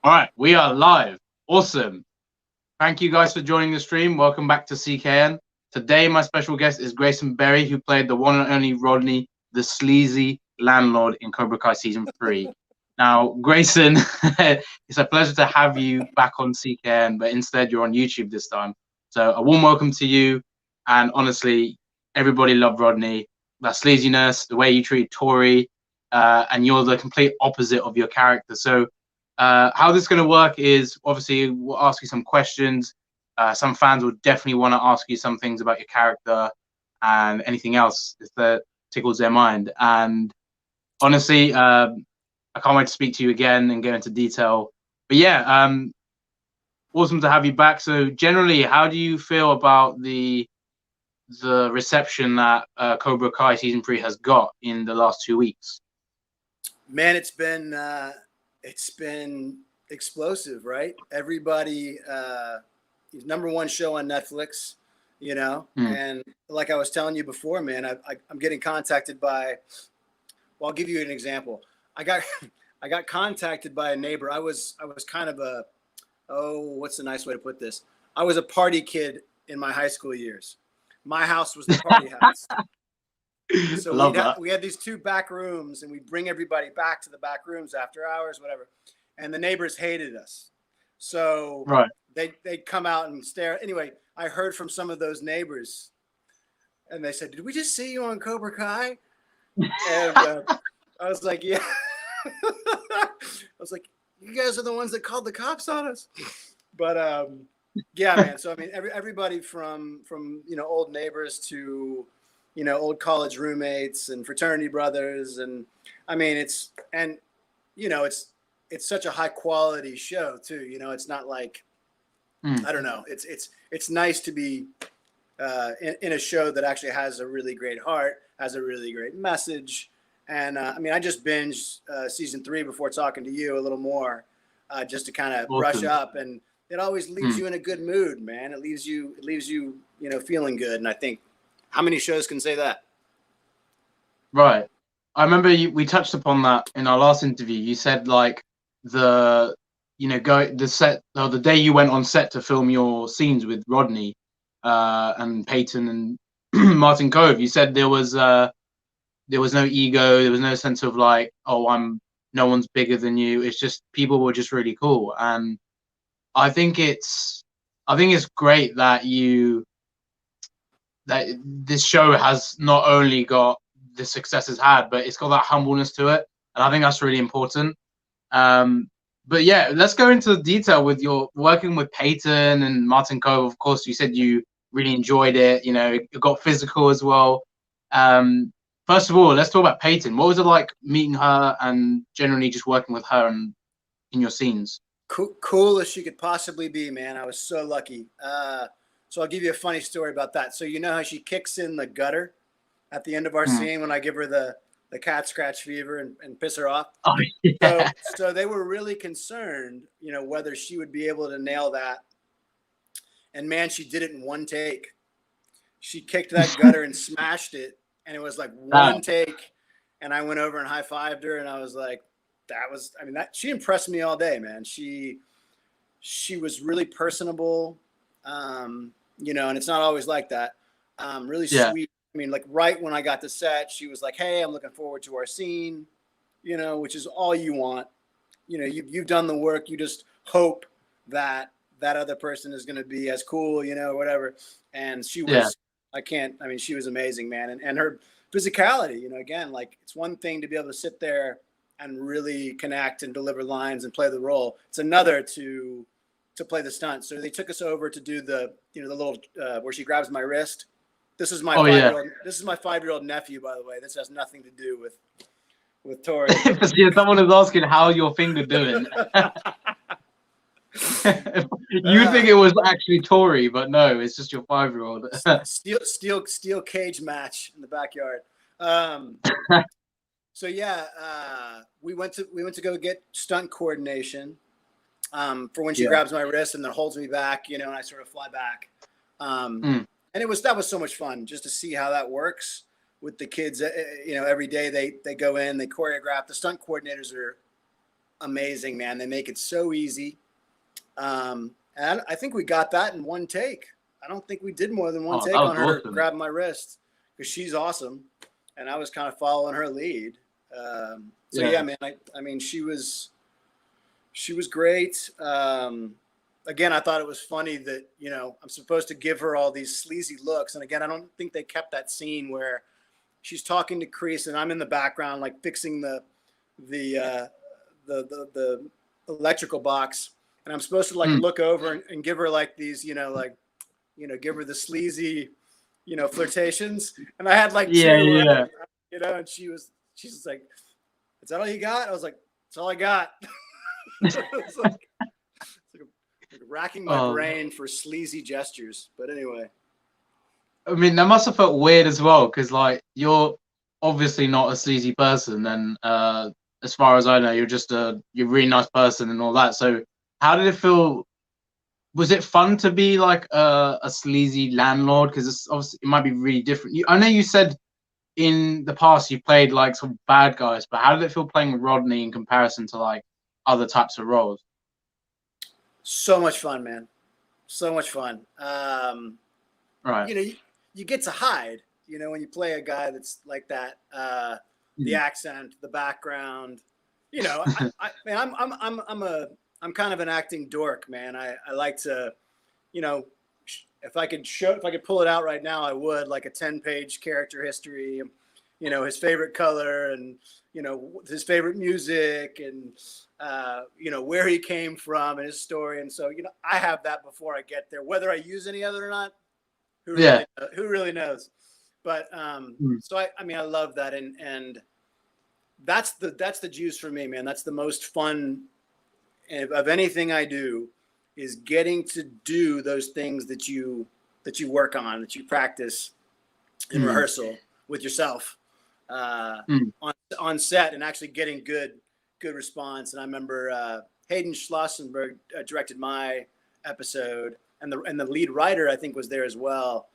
All right, we are live. Awesome. Thank you guys for joining the stream. Welcome back to CKN. Today, my special guest is Grayson Berry, who played the one and only Rodney, the sleazy landlord in Cobra Kai Season 3. Now, Grayson, it's a pleasure to have you back on CKN, but instead you're on YouTube this time. So a warm welcome to you. And honestly, everybody loved Rodney. That sleaziness, the way you treat Tori, and you're the complete opposite of your character. So how this is going to work is obviously we'll ask you some questions. Some fans will definitely want to ask you some things about your character and anything else if that tickles their mind. And honestly, I can't wait to speak to you again and get into detail. But yeah, awesome to have you back. So generally, how do you feel about the reception that Cobra Kai Season 3 has got in the last 2 weeks? Man, it's been explosive, right? Everybody, number one show on Netflix, and like I was telling you before, man, I'm getting contacted by, well, I'll give you an example. I got contacted by a neighbor. I was kind of what's a nice way to put this? I was a party kid in my high school years. My house was the party house. So we had these two back rooms, and we bring everybody back to the back rooms after hours, whatever. And the neighbors hated us. So they'd come out and stare. Anyway, I heard from some of those neighbors, and they said, "Did we just see you on Cobra Kai?" And I was like, "Yeah." I was like, "You guys are the ones that called the cops on us." But yeah, man. So I mean, everybody from old neighbors to old college roommates and fraternity brothers. And I mean, it's such a high quality show too. It's not like, I don't know. It's nice to be in a show that actually has a really great heart, has a really great message. And I mean, I just binged Season 3 before talking to you a little more, just to kind of brush up. And it always leaves you in a good mood, man. It leaves you, feeling good. And I think, how many shows can say that? Right. I remember we touched upon that in our last interview. You said like the day you went on set to film your scenes with Rodney and Peyton and Martin Kove, you said there was no ego, there was no sense of like, oh, no one's bigger than you. It's just people were just really cool. And I think it's great that this show has not only got the success it's had, but it's got that humbleness to it, and I think that's really important. But yeah, let's go into detail with your working with Peyton and Martin Kove. Of course, you said you really enjoyed it. It got physical as well. First of all, let's talk about Peyton. What was it like meeting her and generally just working with her and in your scenes? Cool as she could possibly be, man. I was so lucky. So I'll give you a funny story about that. So you know how she kicks in the gutter at the end of our scene when I give her the cat scratch fever and piss her off? Oh, yeah. So they were really concerned, whether she would be able to nail that. And man, she did it in one take. She kicked that gutter and smashed it. And it was like one take. And I went over and high-fived her. And I was like, she impressed me all day, man. She was really personable. And it's not always like that. Really sweet. I mean, like right when I got to set, she was like, "Hey, I'm looking forward to our scene," which is all you want. You've done the work. You just hope that other person is going to be as cool, whatever. And she was, she was amazing, man. And her physicality, again, like it's one thing to be able to sit there and really connect and deliver lines and play the role. It's another to play the stunt. So they took us over to do the little where she grabs my wrist. This is my 5-year-old. This is my 5-year-old nephew, by the way. This has nothing to do with Tori. Yeah, someone is asking how your finger doing. You think it was actually Tori, but no, it's just your 5-year-old. steel cage match in the backyard. So yeah, we went to go get stunt coordination. For when she grabs my wrist and then holds me back, and I sort of fly back. And that was so much fun just to see how that works with the kids. Every day they go in, they choreograph. The stunt coordinators are amazing, man. They make it so easy. And I think we got that in one take. I don't think we did more than one take on her grabbing my wrist, because she's awesome, and I was kind of following her lead. Yeah, man. I mean, she was great. Again, I thought it was funny that, you know, I'm supposed to give her all these sleazy looks, and again, I don't think they kept that scene where she's talking to Kreese and I'm in the background, like fixing the electrical box, and I'm supposed to like look over and give her like these, you know, like, you know, give her the sleazy, you know, flirtations. And I had like two, you know, and she's just like, "Is that all you got?" I was like, "That's all I got." It's like racking my brain for sleazy gestures. But anyway. I mean, that must have felt weird as well, because like you're obviously not a sleazy person, and as far as I know, you're a really nice person and all that. So how did it feel? Was it fun to be like a sleazy landlord? Because it's obviously, it might be really different. I know you said in the past you played like some bad guys, but how did it feel playing with Rodney in comparison to like other types of roles? So much fun, man. So much fun. Right. You know, you get to hide, you know, when you play a guy that's like that, the accent, the background, you know, I'm kind of an acting dork, man. I like to, you know, if I could pull it out right now, I would, like a 10-page character history, you know, his favorite color and, you know, his favorite music and, you know, where he came from and his story. And so, you know, I have that before I get there, whether I use any of it or not. Who really knows? But so I mean, I love that, and that's the juice for me, man. That's the most fun of anything I do, is getting to do those things that you work on, that you practice in rehearsal with yourself on set, and actually getting good response. And I remember Hayden Schlossenberg directed my episode. And the lead writer, I think, was there as well.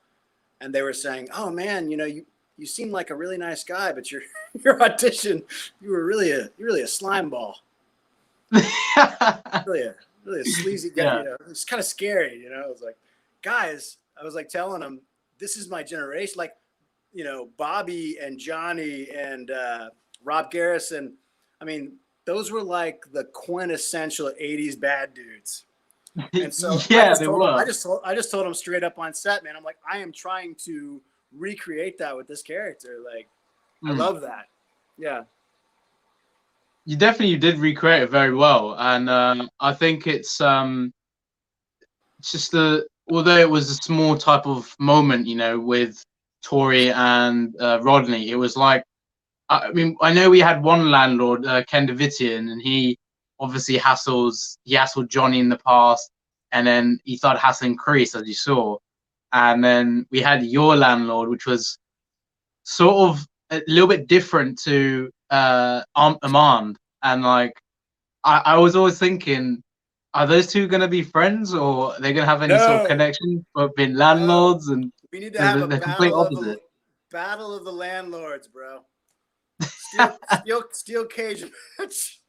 And they were saying, "Oh man, you know, you seem like a really nice guy, but your audition, you were really a slime ball, really a sleazy guy. Yeah. You know, it's kind of scary. You know, I was like, guys, I was like telling them, this is my generation. Like, you know, Bobby and Johnny and Rob Garrison. I mean, those were like the quintessential '80s bad dudes." And so I just told him straight up on set, man, I'm like, I am trying to recreate that with this character. Like, I love that. Yeah. You did recreate it very well. And I think it's just although it was a small type of moment, you know, with Tori and Rodney, it was like, I mean, I know we had one landlord, Ken Davitian, and he obviously hassled Johnny in the past, and then he started hassling Kreese, as you saw. And then we had your landlord, which was sort of a little bit different to Amand. And like, I was always thinking, are those two going to be friends, or are they going to have any sort of connection for being landlords? And we need to have a complete opposite. Battle of the landlords, bro. Steel cage match.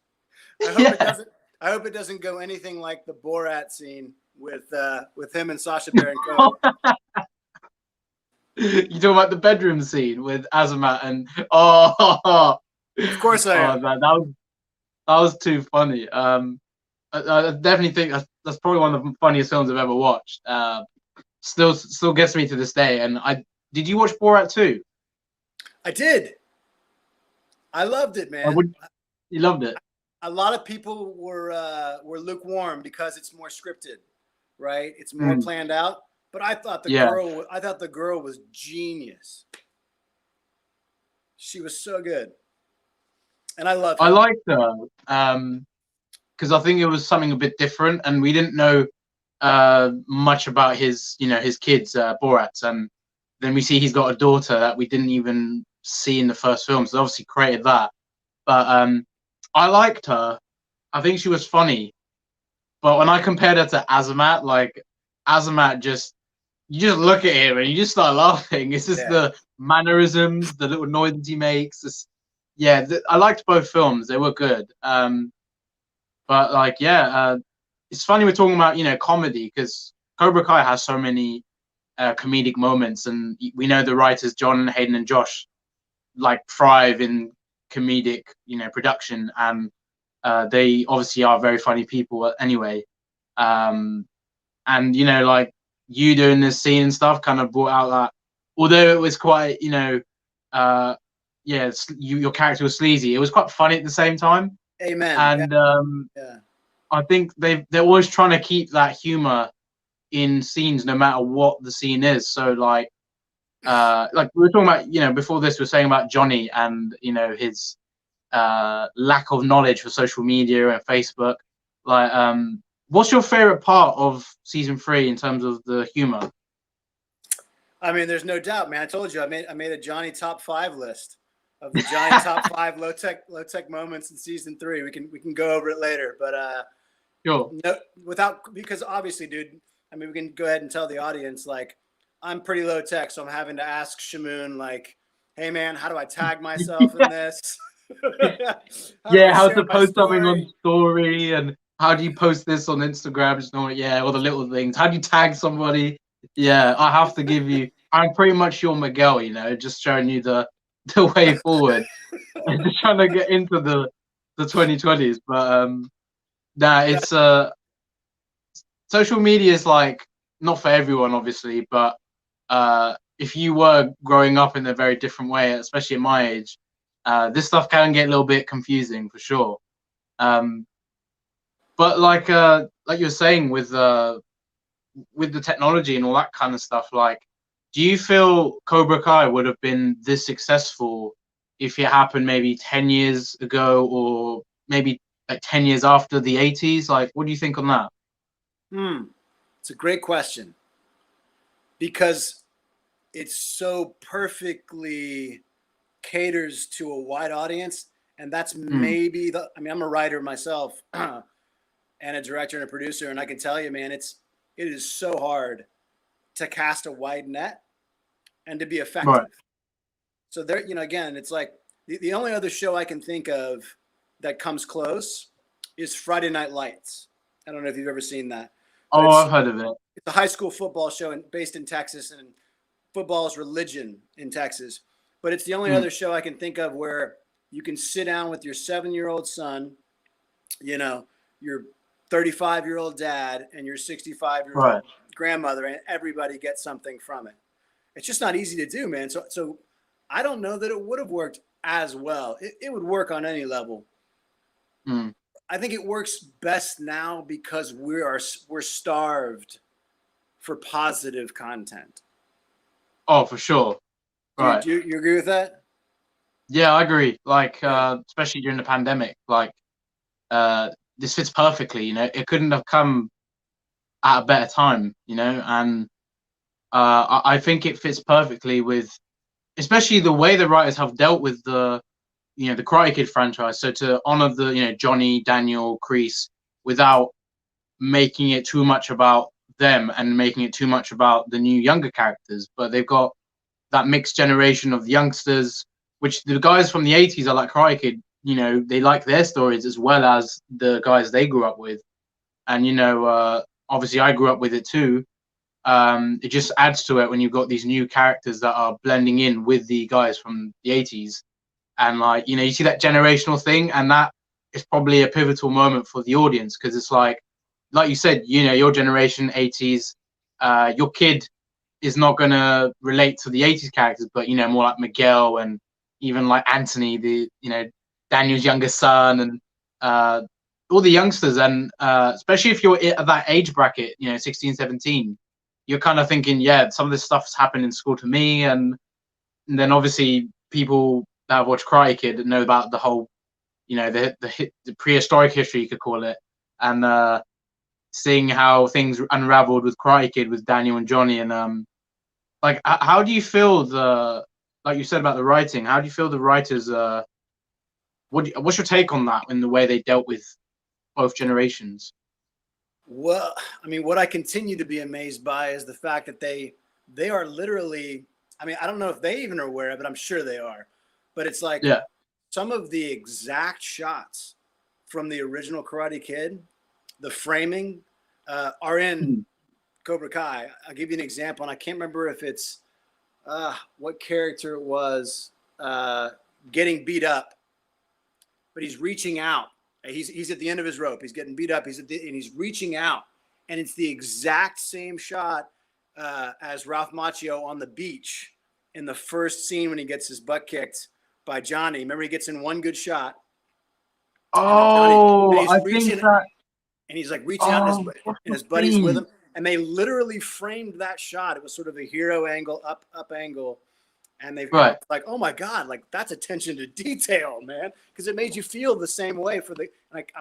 I hope it doesn't go anything like the Borat scene with him and Sacha Baron Cohen. You talking about the bedroom scene with Azamat and Of course I am. Man, that was too funny. I definitely think that's probably one of the funniest films I've ever watched. Still gets me to this day. And did you watch Borat 2? I did. I loved it, man. You loved it. A lot of people were lukewarm because it's more scripted, right? It's more planned out. But I thought the girl was genius. She was so good, and I loved her. I liked her because I think it was something a bit different, and we didn't know much about his kids, Borat, and then we see he's got a daughter that we didn't even see in the first film, so obviously created that. But I liked her. I think she was funny. But when I compared her to Azamat, like Azamat you just look at him and you just start laughing. It's just the mannerisms, the little noises he makes. I liked both films. They were good. But like, yeah, it's funny we're talking about, you know, comedy, because Cobra Kai has so many comedic moments, and we know the writers John, Hayden, and Josh like thrive in comedic, you know, production, and they obviously are very funny people anyway. And you know, like you doing this scene and stuff kind of brought out that, although it was quite, you know, yeah, your character was sleazy, it was quite funny at the same time. Amen. And Yeah. I think they're always trying to keep that humor in scenes no matter what the scene is. So like we were talking about, you know, before this we were saying about Johnny and, you know, his lack of knowledge for social media and Facebook. Like what's your favorite part of season 3 in terms of the humor? I mean, there's no doubt, man. I told you I made a Johnny top 5 list of the Johnny top 5 low tech moments in season 3. We can go over it later, but Sure. no, because obviously, dude. I mean, we can go ahead and tell the audience, like, I'm pretty low tech, so I'm having to ask Shamoon, like, hey man, how do I tag myself in this? How to post something on story? story, and how do you post this on Instagram? Just know, yeah, all the little things. How do you tag somebody? Yeah, I have to give you. I'm pretty much your Miguel, you know, just showing you the way forward. Just trying to get into the 2020s, but nah, it's social media is like not for everyone, obviously, but if you were growing up in a very different way, especially at my age, this stuff can get a little bit confusing for sure. Um, but like you're saying with the technology and all that kind of stuff, like, do you feel Cobra Kai would have been this successful if it happened maybe 10 years ago, or maybe like 10 years after the 80s? Like, what do you think on that? It's a great question, because it's so perfectly caters to a wide audience. And that's maybe I mean, I'm a writer myself and a director and a producer. And I can tell you, man, it is so hard to cast a wide net and to be effective. Right. So there, you know, again, it's like the only other show I can think of that comes close is Friday Night Lights. I don't know if you've ever seen that. But I've heard of it. It's a high school football show based in Texas, and football is religion in Texas. But it's the only other show I can think of where you can sit down with your 7-year-old son, you know, your 35-year-old dad, and your 65-year-old grandmother, and everybody gets something from it. It's just not easy to do, man. So I don't know that it would have worked as well. It would work on any level. I think it works best now because we're starved for positive content. Oh, for sure. Right. Do you agree with that? Yeah, I agree. Like, especially during the pandemic, like, this fits perfectly. You know, it couldn't have come at a better time. You know, and I think it fits perfectly with, especially the way the writers have dealt with the, you know, the Karate Kid franchise. So to honor the, you know, Johnny, Daniel, Kreese, without making it too much about them and making it too much about the new younger characters, but they've got that mixed generation of youngsters, which the guys from the 80s are like Karate Kid, you know, they like their stories as well as the guys they grew up with. And, you know, obviously I grew up with it too. It just adds to it when you've got these new characters that are blending in with the guys from the 80s. And like, you know, you see that generational thing, and that is probably a pivotal moment for the audience, because it's like you said, you know, your generation, 80s, your kid is not going to relate to the 80s characters, but, you know, more like Miguel and even like Anthony, the, you know, Daniel's younger son, and all the youngsters. And especially if you're at that age bracket, you know, 16, 17, you're kind of thinking, yeah, some of this stuff's happened in school to me. And then obviously people that have watched Karate Kid know about the whole, you know, the prehistoric history, you could call it. And seeing how things unraveled with Karate Kid with Daniel and Johnny. And like, how do you feel like you said about the writing, how do you feel the writers, what's your take on that in the way they dealt with both generations? Well, I mean, what I continue to be amazed by is the fact that they are literally, I mean, I don't know if they even are aware of it, I'm sure they are, but it's like, Yeah, some of the exact shots from the original Karate Kid, the framing, are in Cobra Kai. I'll give you an example, and I can't remember if it's what character it was getting beat up, but he's reaching out. He's at the end of his rope. He's getting beat up. And he's reaching out, and it's the exact same shot as Ralph Macchio on the beach in the first scene when he gets his butt kicked by Johnny. Remember, he gets in one good shot. Oh, I think that. And he's like reaching out, and his buddy's with him. And they literally framed that shot. It was sort of a hero angle, up angle. And they've got like, oh my God, like that's attention to detail, man. Because it made you feel the same way for the like.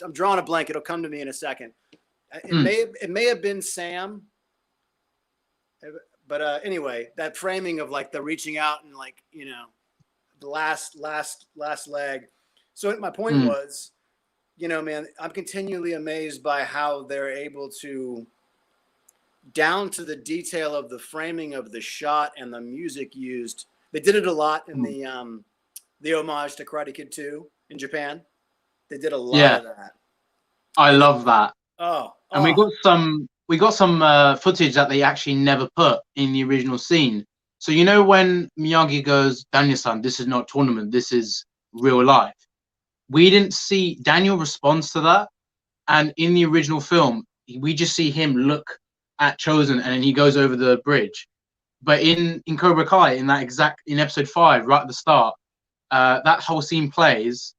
I'm drawing a blank. It'll come to me in a second. It may have been Sam, but anyway, that framing of like the reaching out and like the last leg. So my point was, man, I'm continually amazed by how they're able to, down to the detail of the framing of the shot and the music used. They did it a lot in the homage to Karate Kid 2 in Japan. They did a lot of that. I love that. And we got some footage that they actually never put in the original scene. So when Miyagi goes, Daniel-san, this is not a tournament, this is real life. We didn't see Daniel responds to that, and in the original film, we just see him look at Chozen, and then he goes over the bridge. But in Cobra Kai, in episode 5, right at the start, that whole scene plays,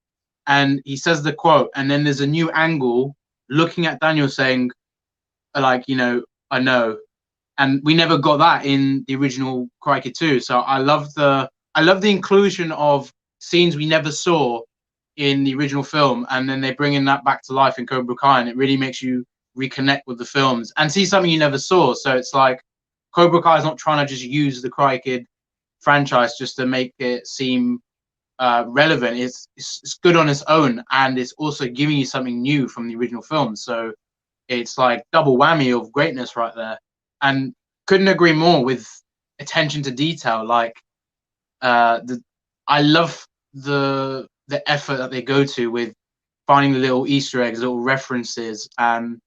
and he says the quote, and then there's a new angle looking at Daniel saying, like, I know, and we never got that in the original Karate Kid 2. So I love the inclusion of scenes we never saw in the original film, and then they bring in that back to life in Cobra Kai, and it really makes you reconnect with the films and see something you never saw. So it's like Cobra Kai is not trying to just use the Karate Kid franchise just to make it seem relevant. It's good on its own, and it's also giving you something new from the original film. So it's like double whammy of greatness right there, and couldn't agree more with attention to detail. Like I love the effort that they go to with finding the little Easter eggs, little references, and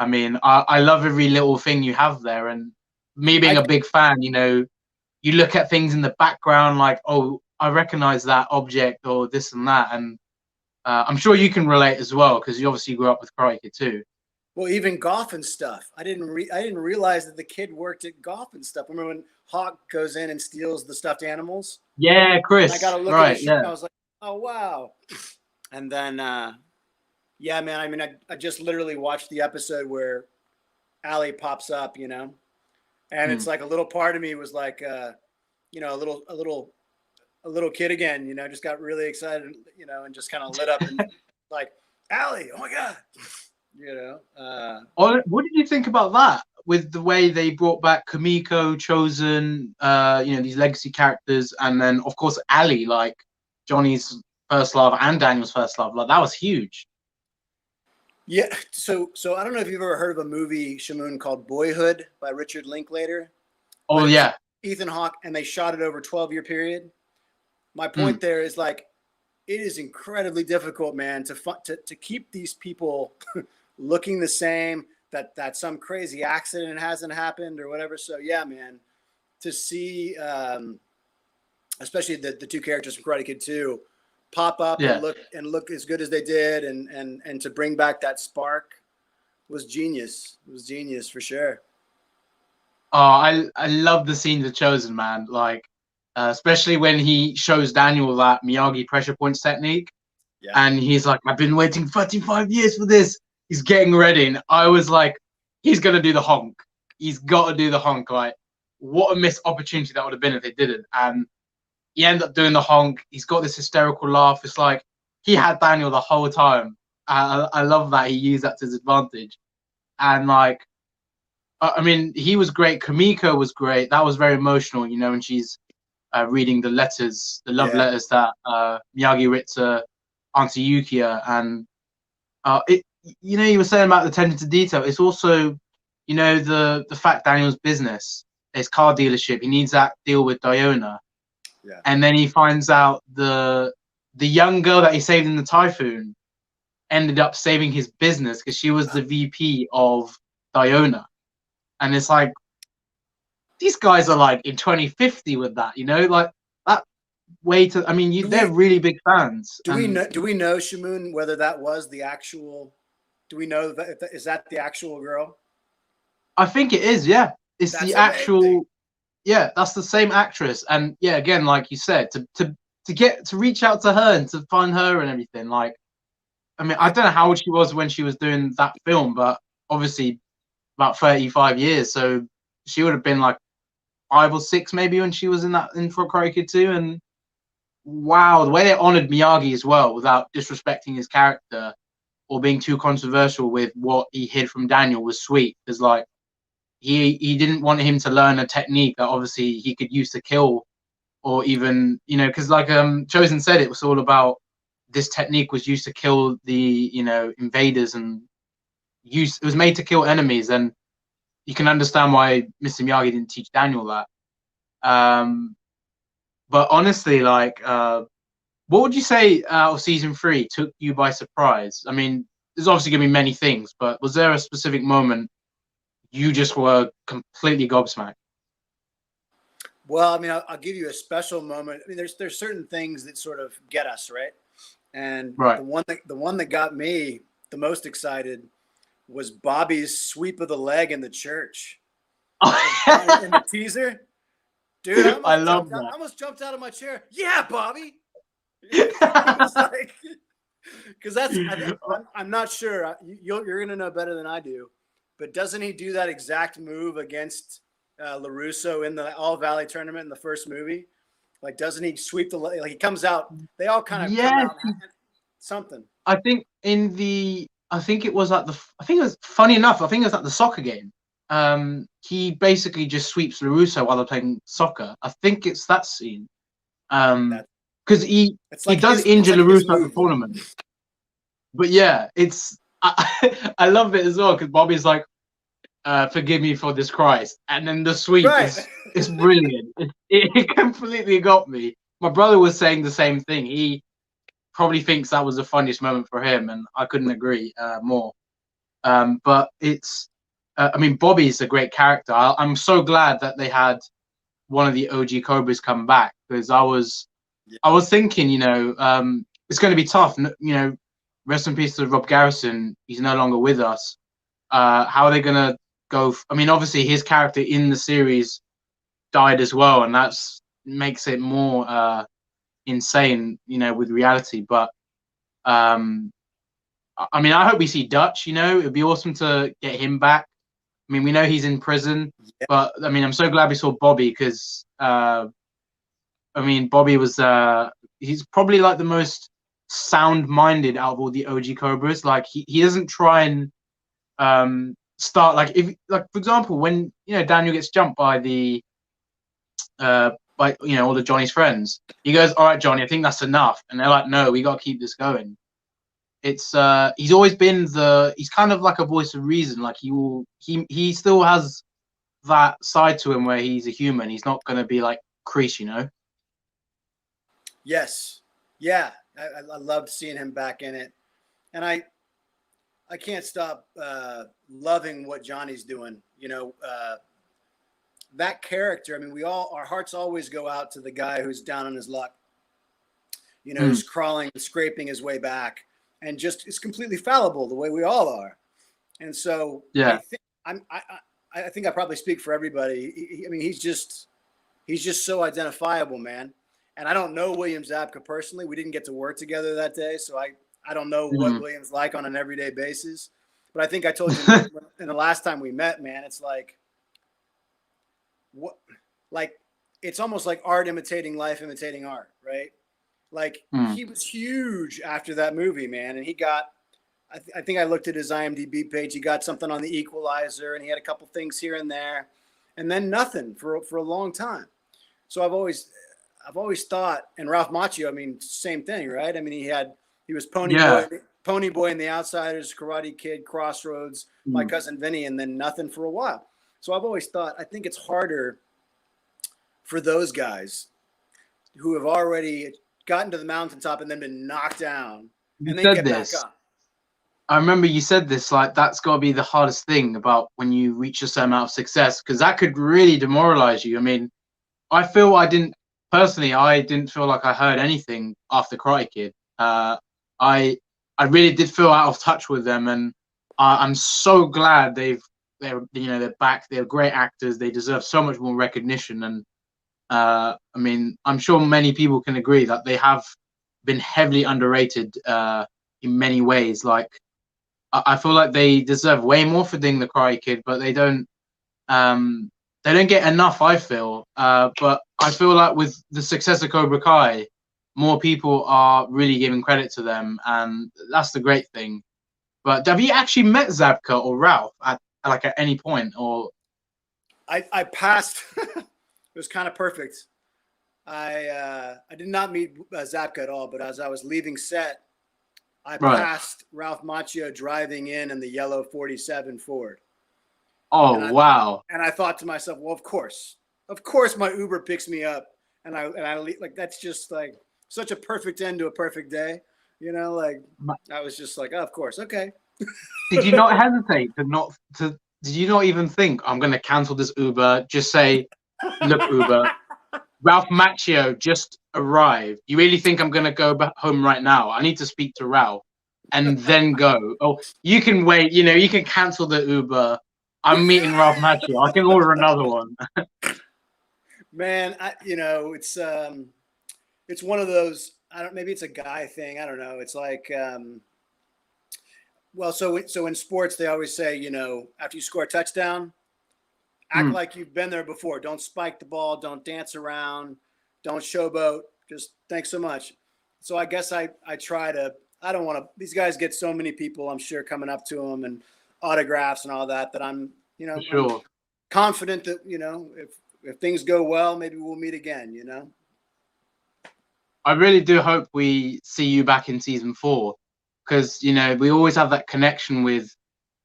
I mean, I love every little thing you have there. And me being a big fan, you look at things in the background like, oh, I recognize that object or this and that, and I'm sure you can relate as well because you obviously grew up with Karate Kid too. Well, even golf and stuff. I didn't realize that the kid worked at golf and stuff. Remember when Hawk goes in and steals the stuffed animals? Yeah, Chris. And I got to look at his shit, and I was like, oh wow. And then yeah, man, I mean, I just literally watched the episode where Allie pops up, and it's like a little part of me was like a little kid again, just got really excited, and just kind of lit up and like, Allie, oh my God. What did you think about that with the way they brought back Kamiko, Chozen, these legacy characters, and then of course Ali, like Johnny's first love and Daniel's first love? Like that was huge. Yeah. So I don't know if you've ever heard of a movie, Shamoon, called Boyhood by Richard Linklater. Oh yeah. Ethan Hawke, and they shot it over a 12-year period. My point there is like, it is incredibly difficult, man, to keep these people looking the same, that some crazy accident hasn't happened or whatever. So yeah, man, to see especially the two characters from Karate Kid 2 pop up and look as good as they did, and to bring back that spark was genius. It was genius for sure. Oh, I love the scenes of Chozen, man. Like especially when he shows Daniel that Miyagi pressure points technique, and he's like, I've been waiting 35 years for this. He's getting ready, and I was like, he's gonna do the honk. He's got to do the honk. Like, what a missed opportunity that would have been if they didn't. And he ended up doing the honk. He's got this hysterical laugh. It's like he had Daniel the whole time. I love that he used that to his advantage. And like, I mean, he was great. Kamiko was great. That was very emotional, when she's reading the letters, the love letters that Miyagi wrote to Auntie Yukiya. And you were saying about the attention to detail. It's also, the fact Daniel's business, his car dealership, he needs that deal with Diona. Yeah. And then he finds out the young girl that he saved in the typhoon ended up saving his business because she was the VP of Diona. And it's like, these guys are like in 2050 with that, you know, like that way to, I mean, they're really big fans. Do we know, Shamoon, whether that was the actual, do we know that, is that the actual girl? I think it is, yeah. It's That's the amazing. actual, yeah, that's the same actress. And yeah, again, like you said, to reach out to her and to find her and everything, like, I mean, I don't know how old she was when she was doing that film, but obviously about 35 years. So she would have been like 5 or 6 maybe when she was in For Karate Kid 2. And wow, the way they honored Miyagi as well, without disrespecting his character or being too controversial with what he hid from Daniel, was sweet. Because like he didn't want him to learn a technique that obviously he could use to kill, or even, you know, because like Chosen said, it was all about this technique was used to kill the, you know, invaders, and it was made to kill enemies. And you can understand why Mr. Miyagi didn't teach Daniel that. But honestly, like, what would you say out of season 3 took you by surprise? I mean, there's obviously going to be many things, but was there a specific moment you just were completely gobsmacked? Well, I mean, I'll give you a special moment. I mean, there's certain things that sort of get us, right? And Right. the one that got me the most excited was Bobby's sweep of the leg in the church. In the teaser. Dude, I love that. I almost jumped out of my chair. Yeah, Bobby. Because I'm not sure. You're gonna know better than I do, but doesn't he do that exact move against LaRusso in the All Valley tournament in the first movie? Like, doesn't he sweep the, like, he comes out? They all kind of come out something. I think it was at funny enough, I think it was at the soccer game. He basically just sweeps LaRusso while they're playing soccer. I think it's that scene. Because he does injure LaRusso at the tournament. But yeah, I love it as well, because Bobby's like, forgive me for this, Christ. And then the sweep is brilliant. It completely got me. My brother was saying the same thing. He probably thinks that was the funniest moment for him, and I couldn't agree more. But it's, I mean, Bobby's a great character. I'm so glad that they had one of the OG Cobras come back, because I was thinking, you know, it's going to be tough. You know, rest in peace to Rob Garrison. He's no longer with us. How are they going to go? I mean, obviously his character in the series died as well, and that's makes it more insane, you know, with reality. But I mean, I hope we see Dutch. You know, it'd be awesome to get him back. I mean, we know he's in prison, but I mean, I'm so glad we saw Bobby, because I mean, Bobby was he's probably like the most sound-minded out of all the OG Cobras. Like he doesn't try and start, like, if, like, for example, when, you know, Daniel gets jumped by the by, you know, all of Johnny's friends, he goes, all right, Johnny, I think that's enough. And they're like, no, we got to keep this going. It's he's always been he's kind of like a voice of reason. Like he still has that side to him where he's a human. He's not going to be like Kreese, you know? Yes. Yeah. I loved seeing him back in it. And I can't stop loving what Johnny's doing. You know, that character, I mean, our hearts always go out to the guy who's down on his luck, you know, who's crawling, scraping his way back, and just is completely fallible the way we all are. And so yeah, I think I probably speak for everybody. I mean, he's just so identifiable, man. And I don't know William Zabka personally. We didn't get to work together that day, so I don't know what William's like on an everyday basis. But I think I told you in the last time we met, man, it's like, it's almost like art imitating life, imitating art, right? Like he was huge after that movie, man. And he got, I think I looked at his IMDb page. He got something on The Equalizer, and he had a couple things here and there, and then nothing for a long time. So I've always thought, and Ralph Macchio, I mean, same thing, right? I mean, he was Pony Boy in The Outsiders, Karate Kid, Crossroads, My Cousin Vinny, and then nothing for a while. So I've always thought, I think it's harder for those guys who have already gotten to the mountaintop and then been knocked down and then get back up. I remember you said this, like, that's got to be the hardest thing about when you reach a certain amount of success, because that could really demoralize you. I mean, I didn't feel like I heard anything after Karate Kid. I really did feel out of touch with them, and I'm so glad they're back. They're great actors. They deserve so much more recognition, and I mean, I'm sure many people can agree that they have been heavily underrated in many ways. Like, I feel like they deserve way more for doing the Karate Kid, but they don't get enough, I feel. But I feel like with the success of Cobra Kai, more people are really giving credit to them, and that's the great thing. But have you actually met Zabka or Ralph at any point? Or I passed. It was kind of perfect. I did not meet Zabka at all, but as I was leaving set, I passed Ralph Macchio driving in the yellow 47 Ford. Oh, wow. And I thought to myself, well, of course my Uber picks me up, and I like, that's just like such a perfect end to a perfect day, you know, like I was just like, oh, of course. Okay. Did you not hesitate did you not even think, I'm going to cancel this Uber, just say, look, Uber, Ralph Macchio just arrived. You really think I'm going to go back home right now? I need to speak to Ralph and then go. Oh, you can wait. You know, you can cancel the Uber. I'm meeting Ralph Macchio. I can order another one. Man, it's one of those, maybe it's a guy thing. I don't know. It's like, so in sports, they always say, you know, after you score a touchdown, act like you've been there before. Don't spike the ball. Don't dance around. Don't showboat. Just thanks so much. So I guess I try to, I don't want to, these guys get so many people, I'm sure, coming up to them and autographs and all that I'm, you know, sure. I'm confident that, you know, if things go well, maybe we'll meet again, you know? I really do hope we see you back in season 4, because, you know, we always have that connection with,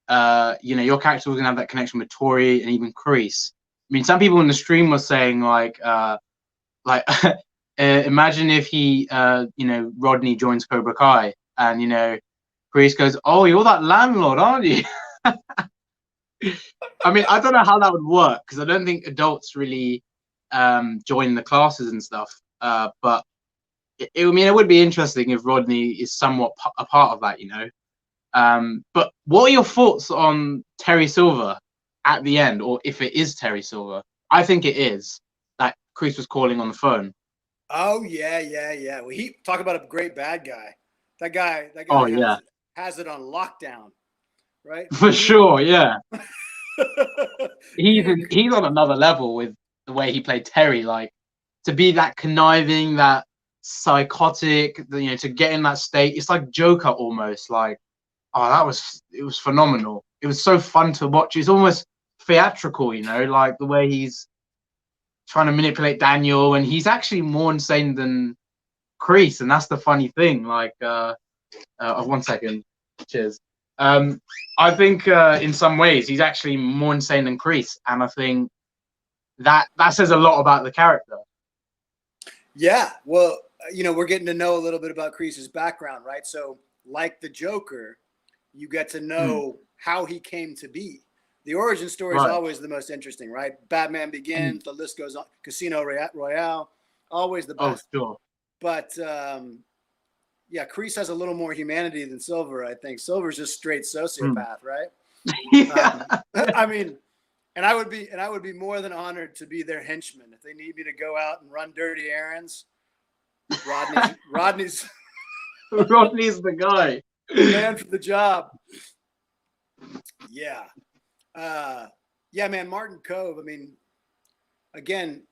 you know, your character was going to have that connection with Tori and even Kreese. I mean, some people in the stream were saying, like imagine if he, you know, Rodney joins Cobra Kai and, you know, Kreese goes, oh, you're that landlord, aren't you? I mean, I don't know how that would work, because I don't think adults really join the classes and stuff. But I mean, it would be interesting if Rodney is somewhat a part of that, you know. But what are your thoughts on Terry Silver at the end, or if it is Terry Silver? I think it is. That Kreese was calling on the phone. Oh yeah. Well, he talk about a great bad guy. That guy has it on lockdown, right? For sure, yeah. He's on another level with the way he played Terry. Like, to be that conniving, that psychotic, you know, to get in that state, it's like Joker almost. Like, oh, it was phenomenal. It was so fun to watch. It's almost theatrical, you know, like the way he's trying to manipulate Daniel, and he's actually more insane than Kreese, and that's the funny thing. Like, 1 second, cheers. I think in some ways he's actually more insane than Kreese, and I think that says a lot about the character. Yeah, well, you know, we're getting to know a little bit about Kreese's background, right? So, like the Joker, you get to know how he came to be. The origin story is always the most interesting, right? Batman Begins, the list goes on. Casino Royale, always the best. Oh, sure. But yeah, Kreese has a little more humanity than Silver, I think. Silver's just straight sociopath, right? Yeah. I mean, and I would be more than honored to be their henchman if they need me to go out and run dirty errands. Rodney's the guy. Man for the job. Yeah. Yeah, man, Martin Kove. I mean, again,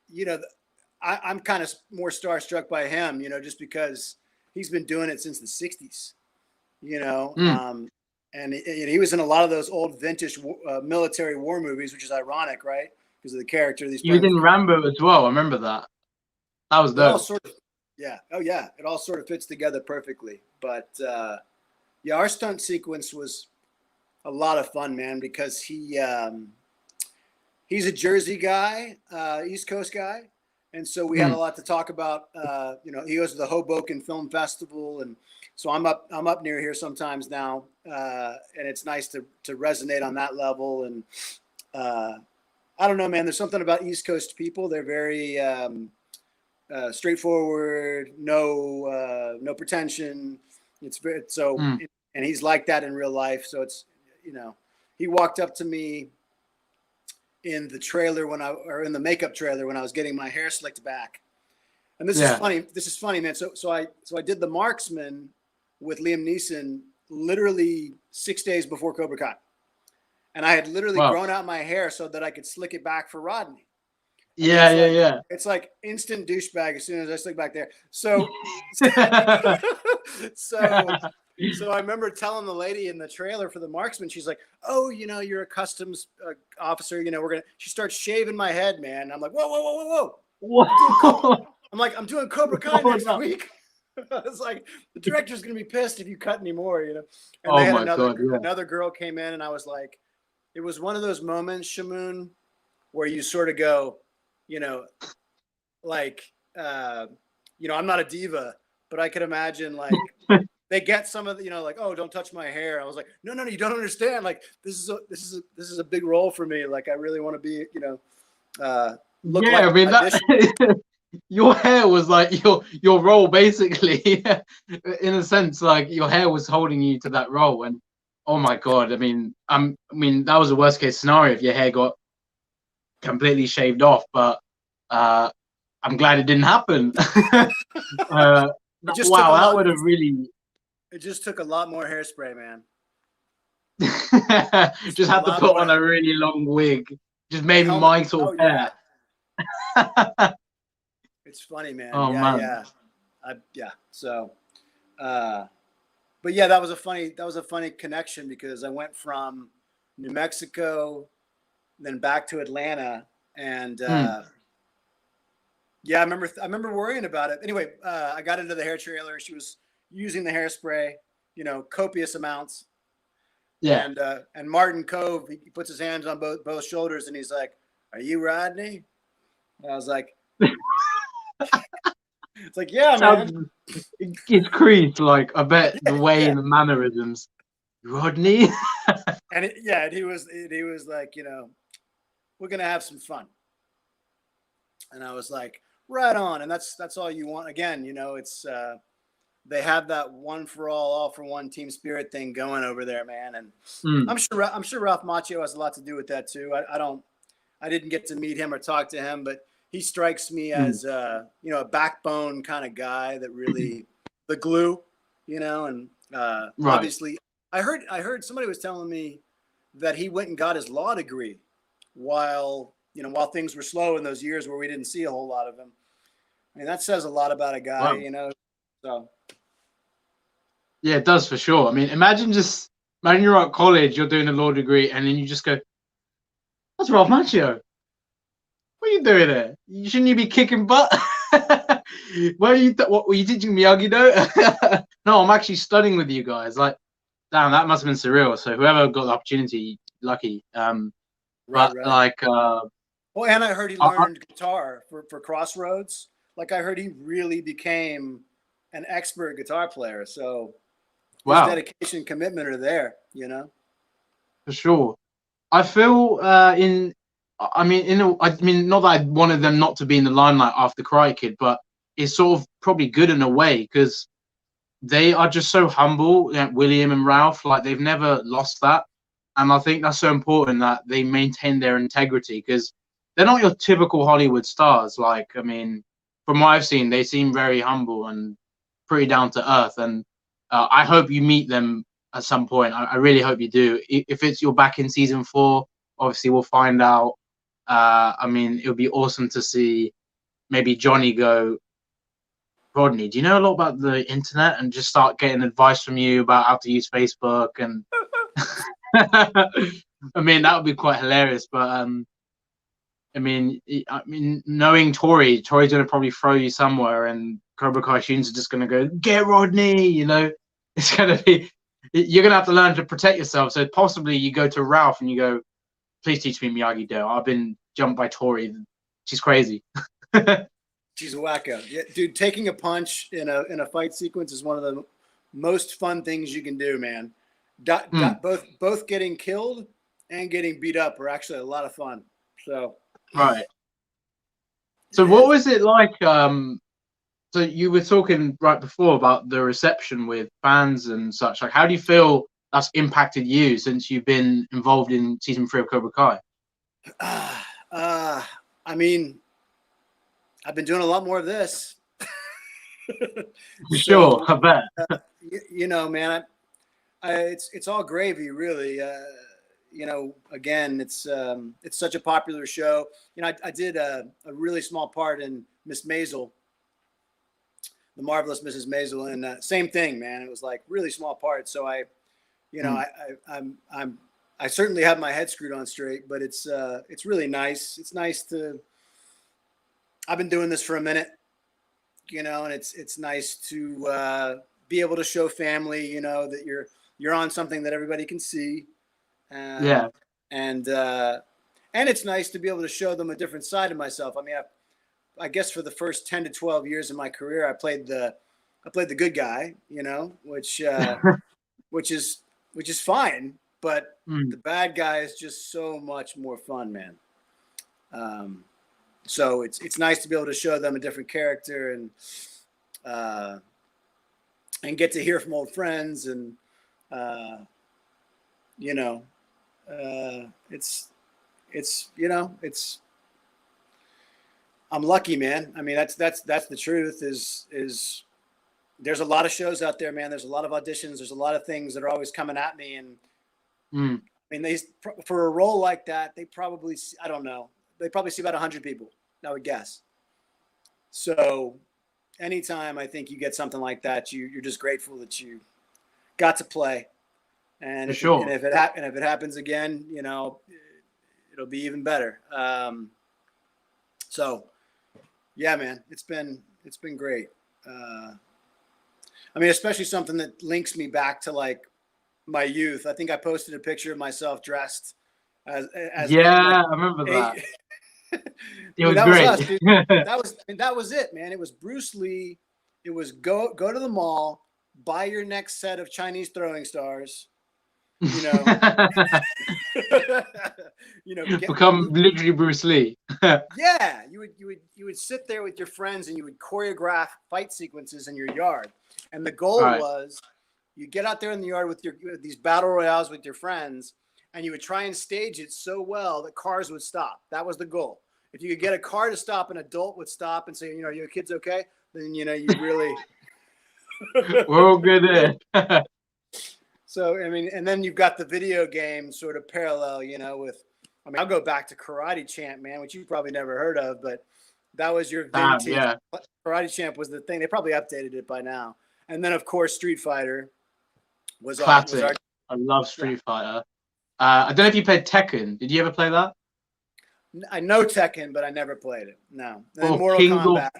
you know, I'm kind of more starstruck by him, you know, just because he's been doing it since the 60s, you know. And he was in a lot of those old vintage military war movies, which is ironic, right? Because of the character. He was in Rambo as well. I remember that. That was dope. Yeah. Oh, yeah. It all sort of fits together perfectly. But, yeah, our stunt sequence was a lot of fun, man, because he's a Jersey guy, East Coast guy. And so we had a lot to talk about. You know, he goes to the Hoboken Film Festival, and so I'm up near here sometimes now, and it's nice to resonate on that level. And I don't know, man. There's something about East Coast people. They're very straightforward, no pretension. It's very so, and he's like that in real life. So it's, you know, he walked up to me in the trailer or in the makeup trailer when I was getting my hair slicked back. And this is funny. This is funny, man. So I did The Marksman with Liam Neeson literally 6 days before Cobra Kai. And I had literally grown out my hair so that I could slick it back for Rodney. Yeah. It's like instant douchebag as soon as I slick back there. So So I remember telling the lady in the trailer for The Marksman, she's like, "Oh, you know, you're a customs officer. You know, she starts shaving my head, man." And I'm like, whoa. I'm doing Cobra Kai next week. I was like, the director's going to be pissed if you cut anymore, you know? And they had another girl came in, and I was like, it was one of those moments, Shamoon, where you sort of go, you know, like, you know, I'm not a diva, but I could imagine like, they get some of the, you know, like, "Oh, don't touch my hair." I was like, no, you don't understand. Like, this is a big role for me. Like, I really want to be, you know, look like I mean, that, your hair was like your role basically. In a sense, like your hair was holding you to that role. And oh my God, I mean, that was the worst case scenario if your hair got completely shaved off. But I'm glad it didn't happen. That would have really. It just took a lot more hairspray, man. Just had to put on a really long wig. Just maybe my sort of hair. It's funny, man. Oh, man. Yeah. So, but yeah, that was a funny connection because I went from New Mexico, then back to Atlanta, and yeah, I remember worrying about it. Anyway, I got into the hair trailer. She was using the hairspray, you know, copious amounts. Yeah. And Martin Kove, he puts his hands on both shoulders and he's like, "Are you Rodney?" And I was like, it's like, yeah, man. It's creeped, like, I bet the way and the mannerisms. Rodney? And he was like, you know, "We're going to have some fun." And I was like, right on. And that's all you want. Again, you know, it's, they have that one for all for one team spirit thing going over there, man. And I'm sure Ralph Macchio has a lot to do with that too. I didn't get to meet him or talk to him, but he strikes me as, you know, a backbone kind of guy that really the glue, you know, and obviously I heard somebody was telling me that he went and got his law degree while things were slow in those years where we didn't see a whole lot of him. I mean, that says a lot about a guy, you know, so. Yeah, it does for sure. I mean, imagine you're at college, you're doing a law degree, and then you just go, "That's Ralph Macchio. What are you doing there? Shouldn't you be kicking butt?" What were you teaching Miyagi-Do? No, I'm actually studying with you guys. Like, damn, that must have been surreal. So whoever got the opportunity, lucky. Right. Like, well, and I heard he learned guitar for Crossroads. Like, I heard he really became an expert guitar player. So his dedication, commitment are there, you know. For sure. I feel not that I wanted them not to be in the limelight after Karate Kid, but it's sort of probably good in a way because they are just so humble. You know, William and Ralph, like, they've never lost that, and I think that's so important that they maintain their integrity because they're not your typical Hollywood stars. Like, I mean, from what I've seen, they seem very humble and pretty down to earth, and I hope you meet them at some point. I really hope you do. If you're back in season 4, obviously we'll find out. I mean, it would be awesome to see maybe Johnny go, "Rodney, do you know a lot about the internet?" and just start getting advice from you about how to use Facebook. And I mean, that would be quite hilarious. But I mean, knowing Tori's going to probably throw you somewhere, and Cobra Kai students are just going to go, "Get Rodney," you know. It's going to be, you're going to have to learn to protect yourself. So possibly you go to Ralph and you go, "Please teach me Miyagi-Do. I've been jumped by Tori. She's crazy." She's a wacko. Yeah, dude, taking a punch in a fight sequence is one of the most fun things you can do, man. Both getting killed and getting beat up are actually a lot of fun. So Right. So what was it like? So you were talking right before about the reception with fans and such. Like, how do you feel that's impacted you since you've been involved in season 3 of Cobra Kai? I mean, I've been doing a lot more of this. For sure, I bet. You know, man, it's all gravy, really. You know, again, it's such a popular show. You know, I did a really small part in Miss Maisel, the marvelous Mrs. Maisel, and same thing, man. It was like really small part. So you know, I certainly have my head screwed on straight, but it's really nice. It's nice to. I've been doing this for a minute, you know, and it's nice to be able to show family, you know, that you're on something that everybody can see. Yeah. And it's nice to be able to show them a different side of myself. I mean, I guess for the first 10 to 12 years of my career, I played the good guy, you know, which is fine, but the bad guy is just so much more fun, man. So it's nice to be able to show them a different character and get to hear from old friends and you know, it's you know, I'm lucky, man. I mean, that's the truth is there's a lot of shows out there, man. There's a lot of auditions. There's a lot of things that are always coming at me. And I mean, for a role like that, they probably, I don't know, they probably see about 100 people, I would guess. So anytime I think you get something like that, you're just grateful that you got to play. And if it happens again, you know, it'll be even better. So yeah, man, it's been great. I mean, especially something that links me back to like my youth. I think I posted a picture of myself dressed as I remember that. It was that great. Was us, dude. that was it, man. It was Bruce Lee. It was go to the mall, buy your next set of Chinese throwing stars. You know, you know, become literally Bruce Lee. Yeah, you would sit there with your friends and you would choreograph fight sequences in your yard, and the goal was you get out there in the yard with these battle royales with your friends, and you would try and stage it so well that cars would stop. That was the goal. If you could get a car to stop, an adult would stop and say, you know, your kid's okay, then you know you really. We're all good there. So I mean, and then you've got the video game sort of parallel, you know, with. I mean, I'll go back to Karate Champ, man, which you probably never heard of, but that was your vintage. Karate Champ was the thing. They probably updated it by now. And then, of course, Street Fighter was classic. I love Street Fighter. I don't know if you played Tekken. Did you ever play that? I know Tekken, but I never played it. No. And or Mortal Kombat.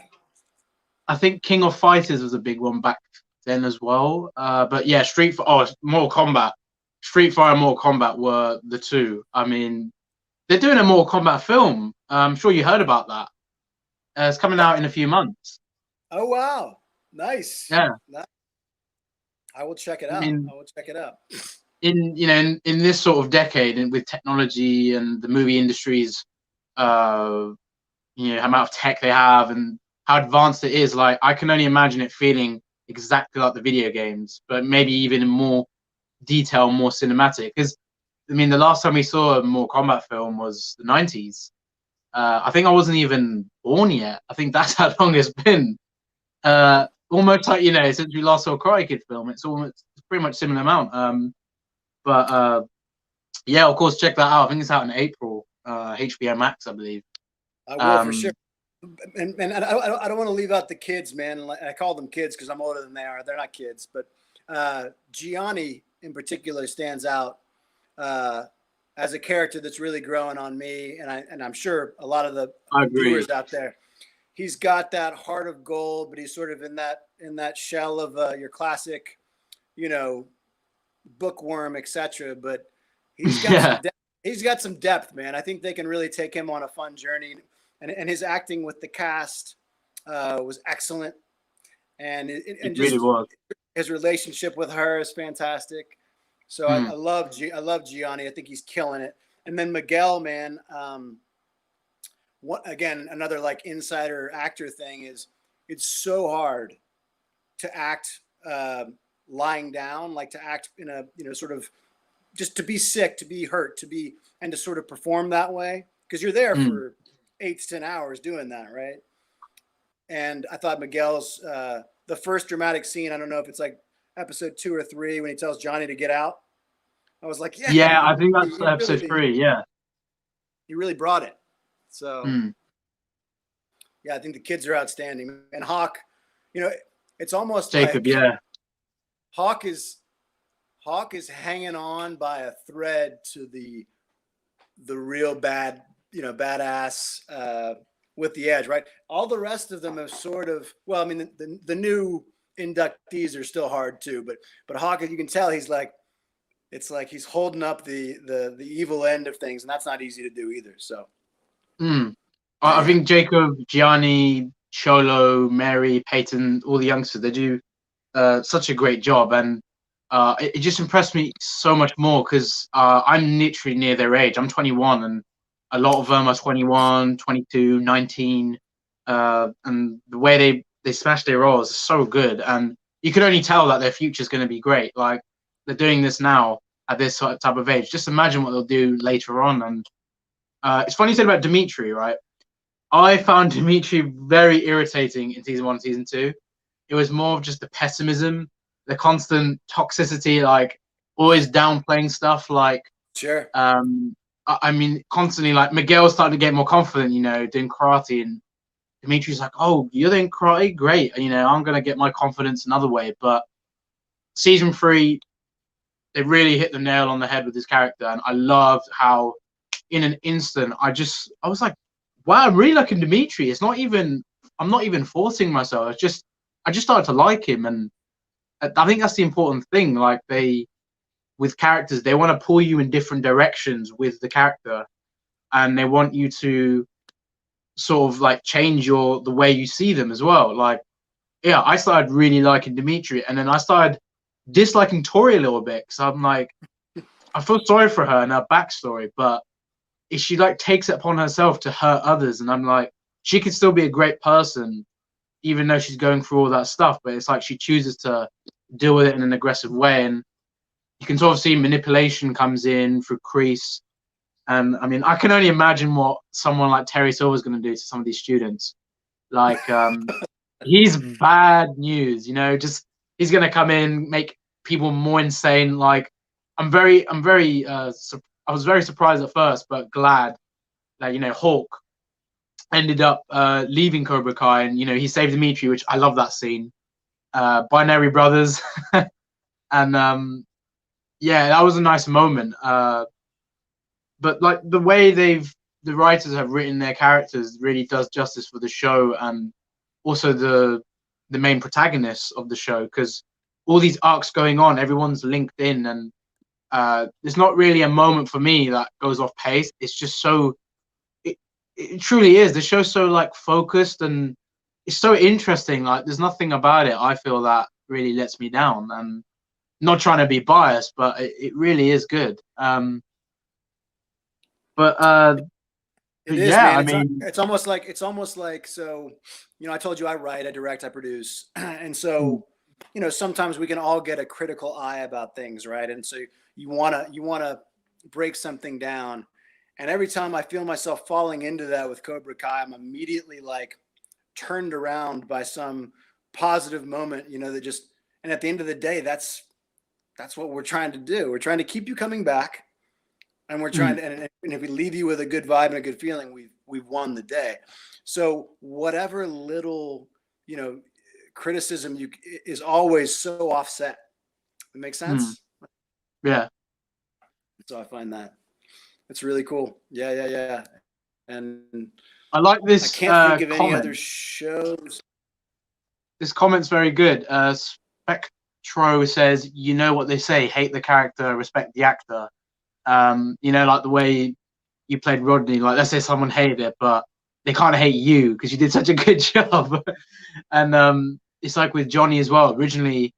I think King of Fighters was a big one back then as well. But yeah, Mortal Kombat. Street Fighter and Mortal Kombat were the two. I mean, they're doing a Mortal Kombat film. I'm sure you heard about that. It's coming out in a few months. Oh, wow. Nice. Yeah. I will check it out. I will check it out. In this sort of decade, and with technology and the movie industry's, how amount of tech they have and how advanced it is, like I can only imagine it feeling exactly like the video games, but maybe even in more detail, more cinematic. Because I mean, the last time we saw a Mortal Kombat film was the 90s. I think I wasn't even born yet. I think that's how long it's been. Almost like, since we last saw a Karate Kid film, it's pretty much similar amount. But of course, check that out. I think it's out in April, HBO Max, I believe. I will for sure. And I don't want to leave out the kids, man. I call them kids because I'm older than they are. They're not kids, but Gianni in particular stands out as a character that's really growing on me, and I'm sure a lot of the viewers out there. He's got that heart of gold, but he's sort of in that shell of your classic, bookworm, etc. But he's got he's got some depth, man. I think they can really take him on a fun journey, and his acting with the cast was excellent, and It just really was. his relationship with her is fantastic. So I love Gianni. I think he's killing it. And then Miguel, man. What again? Another like insider actor thing is it's so hard to act lying down, like to act in a sort of just to be sick, to be hurt, and to sort of perform that way because you're there for 8 to 10 hours doing that, right? And I thought Miguel's the first dramatic scene. I don't know if it's like episode 2 or 3 when he tells Johnny to get out. I was like, yeah, I think that's episode 3. Yeah, he really brought it. So yeah, I think the kids are outstanding. And Hawk, it's almost Jacob. like Yeah, Hawk is hanging on by a thread to the real badass with the edge, right? All the rest of them are sort of, well, I mean, the new inductees are still hard too, but Hawk, you can tell he's like, it's like he's holding up the evil end of things, and that's not easy to do either. So I think Jacob, Gianni, Cholo, Mary, Peyton, all the youngsters, they do such a great job, and it just impressed me so much more because I'm literally near their age. I'm 21, and a lot of them are 21, 22, 19, and the way they smash their roles is so good, and you can only tell that their future is going to be great. Like, they're doing this now at this type of age. Just imagine what they'll do later on. And it's funny you said about Dimitri, right? I found Dimitri very irritating in season 1, season 2. It was more of just the pessimism, the constant toxicity, like always downplaying stuff. Like, sure. I mean, constantly, like, Miguel's starting to get more confident, doing karate, and Dimitri's like, oh, you're doing karate? Great. I'm going to get my confidence another way. But season 3, they really hit the nail on the head with his character. And I loved how in an instant, I was like, wow, I'm really liking Dimitri. I'm not even forcing myself. I just started to like him. And I think that's the important thing. Like, with characters, they want to pull you in different directions with the character. And they want you to sort of like change the way you see them as well. Like, yeah, I started really liking Dimitri, and then I started disliking Tori a little bit because I'm like, I feel sorry for her and her backstory, but she like takes it upon herself to hurt others, and I'm like, she could still be a great person even though she's going through all that stuff, but it's like she chooses to deal with it in an aggressive way. And you can sort of see manipulation comes in through Kreese. And I mean, I can only imagine what someone like Terry Silver is going to do to some of these students. Like, he's bad news, just he's going to come in, make people more insane. Like, I was very surprised at first, but glad that, Hulk ended up leaving Cobra Kai, and, he saved Dimitri, which I love that scene. Binary Brothers. And, yeah, that was a nice moment. But like the way the writers have written their characters really does justice for the show, and also the main protagonists of the show, because all these arcs going on, everyone's linked in, and there's not really a moment for me that goes off pace. It's just it truly is. The show's so like focused, and it's so interesting. Like, there's nothing about it I feel that really lets me down. And not trying to be biased, but it really is good. But it is, yeah, man. I mean, it's almost like so. I told you I write, I direct, I produce, and so sometimes we can all get a critical eye about things, right? And so you wanna break something down, and every time I feel myself falling into that with Cobra Kai, I'm immediately like turned around by some positive moment, that just. And at the end of the day, that's what we're trying to do. We're trying to keep you coming back. And we're trying to, and if we leave you with a good vibe and a good feeling, we've won the day. So whatever little, criticism is always so offset. It makes sense. Yeah. So I find that it's really cool. Yeah. And I like this. I can't think of comment. any other shows. This comment's very good. Spectro says, "You know what they say: hate the character, respect the actor." Like the way you played Rodney, like, let's say someone hated it, but they can't hate you because you did such a good job. And it's like with Johnny as well. Originally,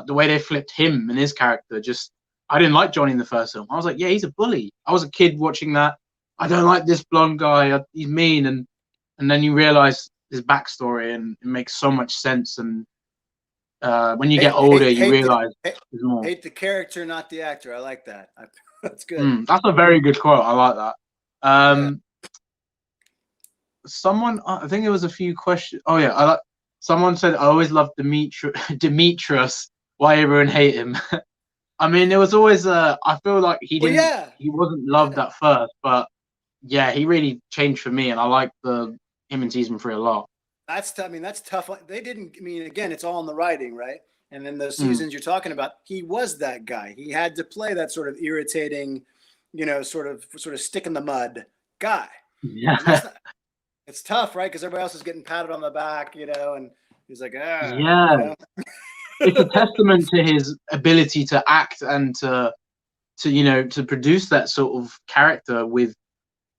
the way they flipped him and his character, just I didn't like Johnny in the first film. I was like, yeah, he's a bully. I was a kid watching that. I don't like this blonde guy. He's mean, and then you realize his backstory, and it makes so much sense. And when you get older, you realize there's more. Hate the character, not the actor. I like that. That's good. That's a very good quote. I like that. Someone, I think it was a few questions. Oh yeah, someone said I always loved Demetrius. Why everyone hate him? I mean, it was always. I feel like he didn't. He wasn't loved at first, but yeah, he really changed for me, and I like him in season 3 a lot. I mean, that's tough. They didn't. I mean, again, it's all in the writing, right? And then those seasons you're talking about, he was that guy. He had to play that sort of irritating, sort of stick in the mud guy. Yeah. It's tough, right? Because everybody else is getting patted on the back, and he's like, yeah. It's a testament to his ability to act and to produce that sort of character with,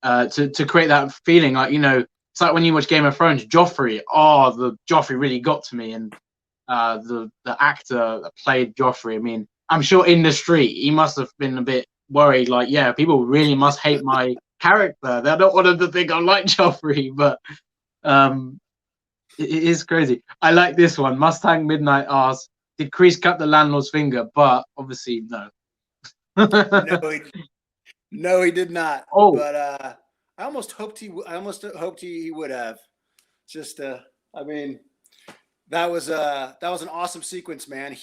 to create that feeling. Like, it's like when you watch Game of Thrones, Joffrey. Oh, the Joffrey really got to me, and the actor that played Joffrey. I mean, I'm sure in the street he must have been a bit worried. Like, yeah, people really must hate my character. They don't want them to think I'm like Joffrey, but it is crazy. I like this one. Mustang Midnight asks, did Kreese cut the landlord's finger? But obviously, no. No, he did not. Oh, but I almost hoped he would have. Just, I mean, that was an awesome sequence, man.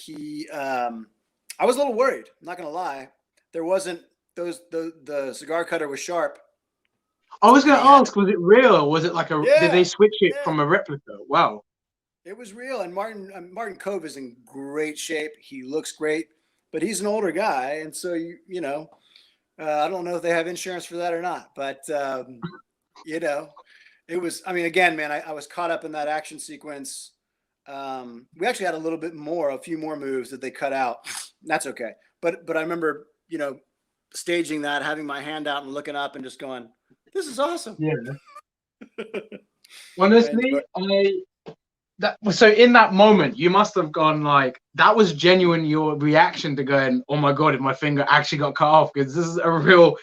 I was a little worried. I'm not gonna lie. There wasn't the cigar cutter was sharp. I was going to ask, was it real? Or was it like did they switch it from a replica? Wow. It was real. And Martin Kove is in great shape. He looks great, but he's an older guy. And so, I don't know if they have insurance for that or not, but, it was, I mean, again, man, I was caught up in that action sequence. We actually had a few more moves that they cut out. That's okay. But I remember, staging that, having my hand out and looking up and just going, this is awesome. Yeah. Honestly, so in that moment, you must have gone like, that was genuine, your reaction to going, oh my God, if my finger actually got cut off, because this is a real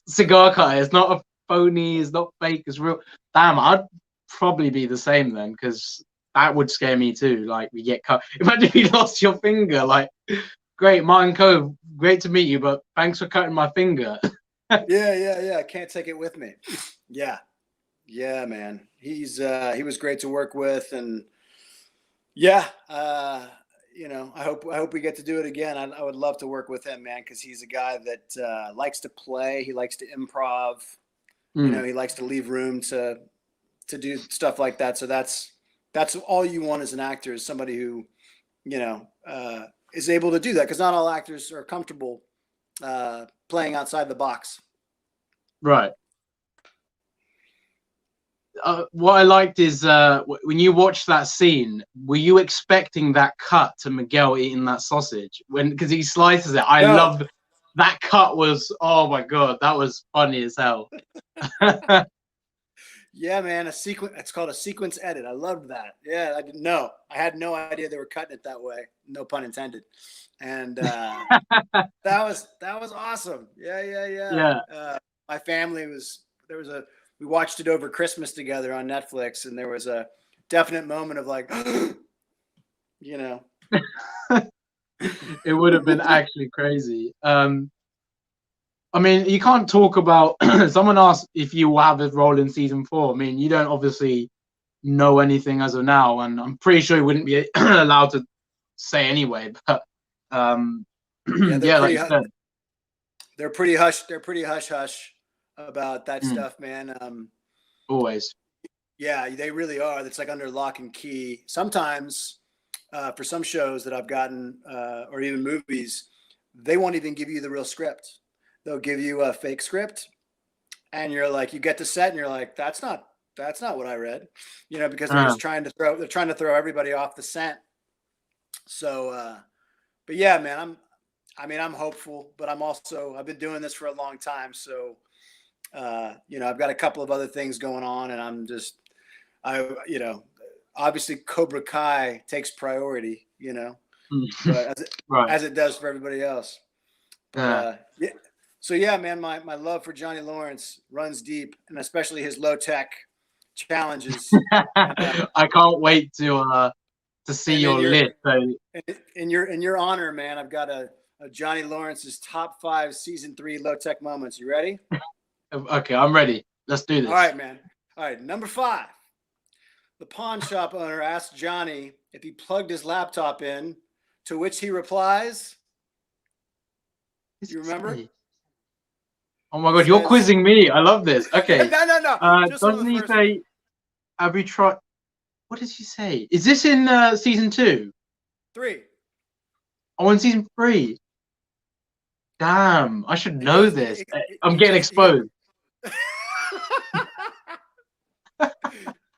cigar cutter. It's not a phony, it's not fake, it's real. Damn, I'd probably be the same then, because that would scare me too. Like, we get cut. Imagine if you lost your finger. Like, great, Martin Kove, great to meet you, but thanks for cutting my finger. Yeah. I can't take it with me. Yeah, man. He was great to work with, and I hope we get to do it again. I would love to work with him, man, because he's a guy that likes to play. He likes to improv. He likes to leave room to do stuff like that. So that's all you want as an actor, is somebody who, is able to do that, because not all actors are comfortable playing outside the box. Right. What I liked is when you watched that scene, were you expecting that cut to Miguel eating that sausage? Because he slices it. I loved that cut. Was, oh my God, that was funny as hell. Yeah, man, it's called a sequence edit. I loved that. Yeah, I didn't know. I had no idea they were cutting it that way. No pun intended. And that was awesome. Yeah. My family we watched it over Christmas together on Netflix, and there was a definite moment of like, It would have been actually crazy. I mean, you can't talk about. Someone asked if you will have a role in season 4. I mean, you don't obviously know anything as of now, and I'm pretty sure you wouldn't be allowed to say anyway. But like you said, they're pretty hush. They're pretty hush about that stuff, man. Always. Yeah, they really are. It's like under lock and key. Sometimes, for some shows that I've gotten, or even movies, they won't even give you the real script. They'll give you a fake script, and you're like, you get to set, and you're like, that's not what I read, because they're just trying to throw everybody off the scent. So, but yeah, man, I'm hopeful, but I've been doing this for a long time, so I've got a couple of other things going on, and obviously Cobra Kai takes priority, but Right. as it does for everybody else. But, yeah. So yeah, man, my love for Johnny Lawrence runs deep, and especially his low tech challenges. I can't wait to see your list. So in your honor, man, I've got a Johnny Lawrence's top 5 season 3 low tech moments. You ready? Okay, I'm ready. Let's do this. All right, man. All right, number 5. The pawn shop owner asked Johnny if he plugged his laptop in, to which he replies, "Do you remember?" Oh my God, you're quizzing me. I love this. Okay. No. Doesn't he say, have you tried? What does he say? Is this in season 2? 3. Oh, in season 3. Damn, I should know this. I'm getting exposed.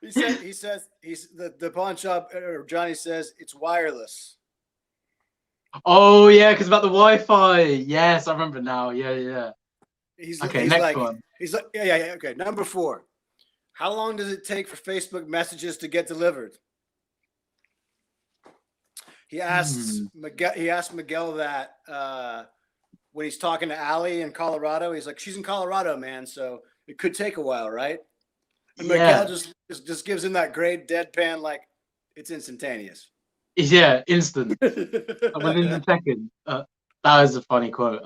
He says the pawn shop, or Johnny says, it's wireless. Oh yeah, because about the Wi-Fi. Yes, I remember now. Yeah. He's next one. He's like, yeah. Okay, number 4. How long does it take for Facebook messages to get delivered? He asks Miguel that when he's talking to Allie in Colorado. He's like, she's in Colorado, man, so it could take a while, right? And Miguel just gives him that great deadpan, like, it's instantaneous. Yeah, instant. Within a second. That is a funny quote.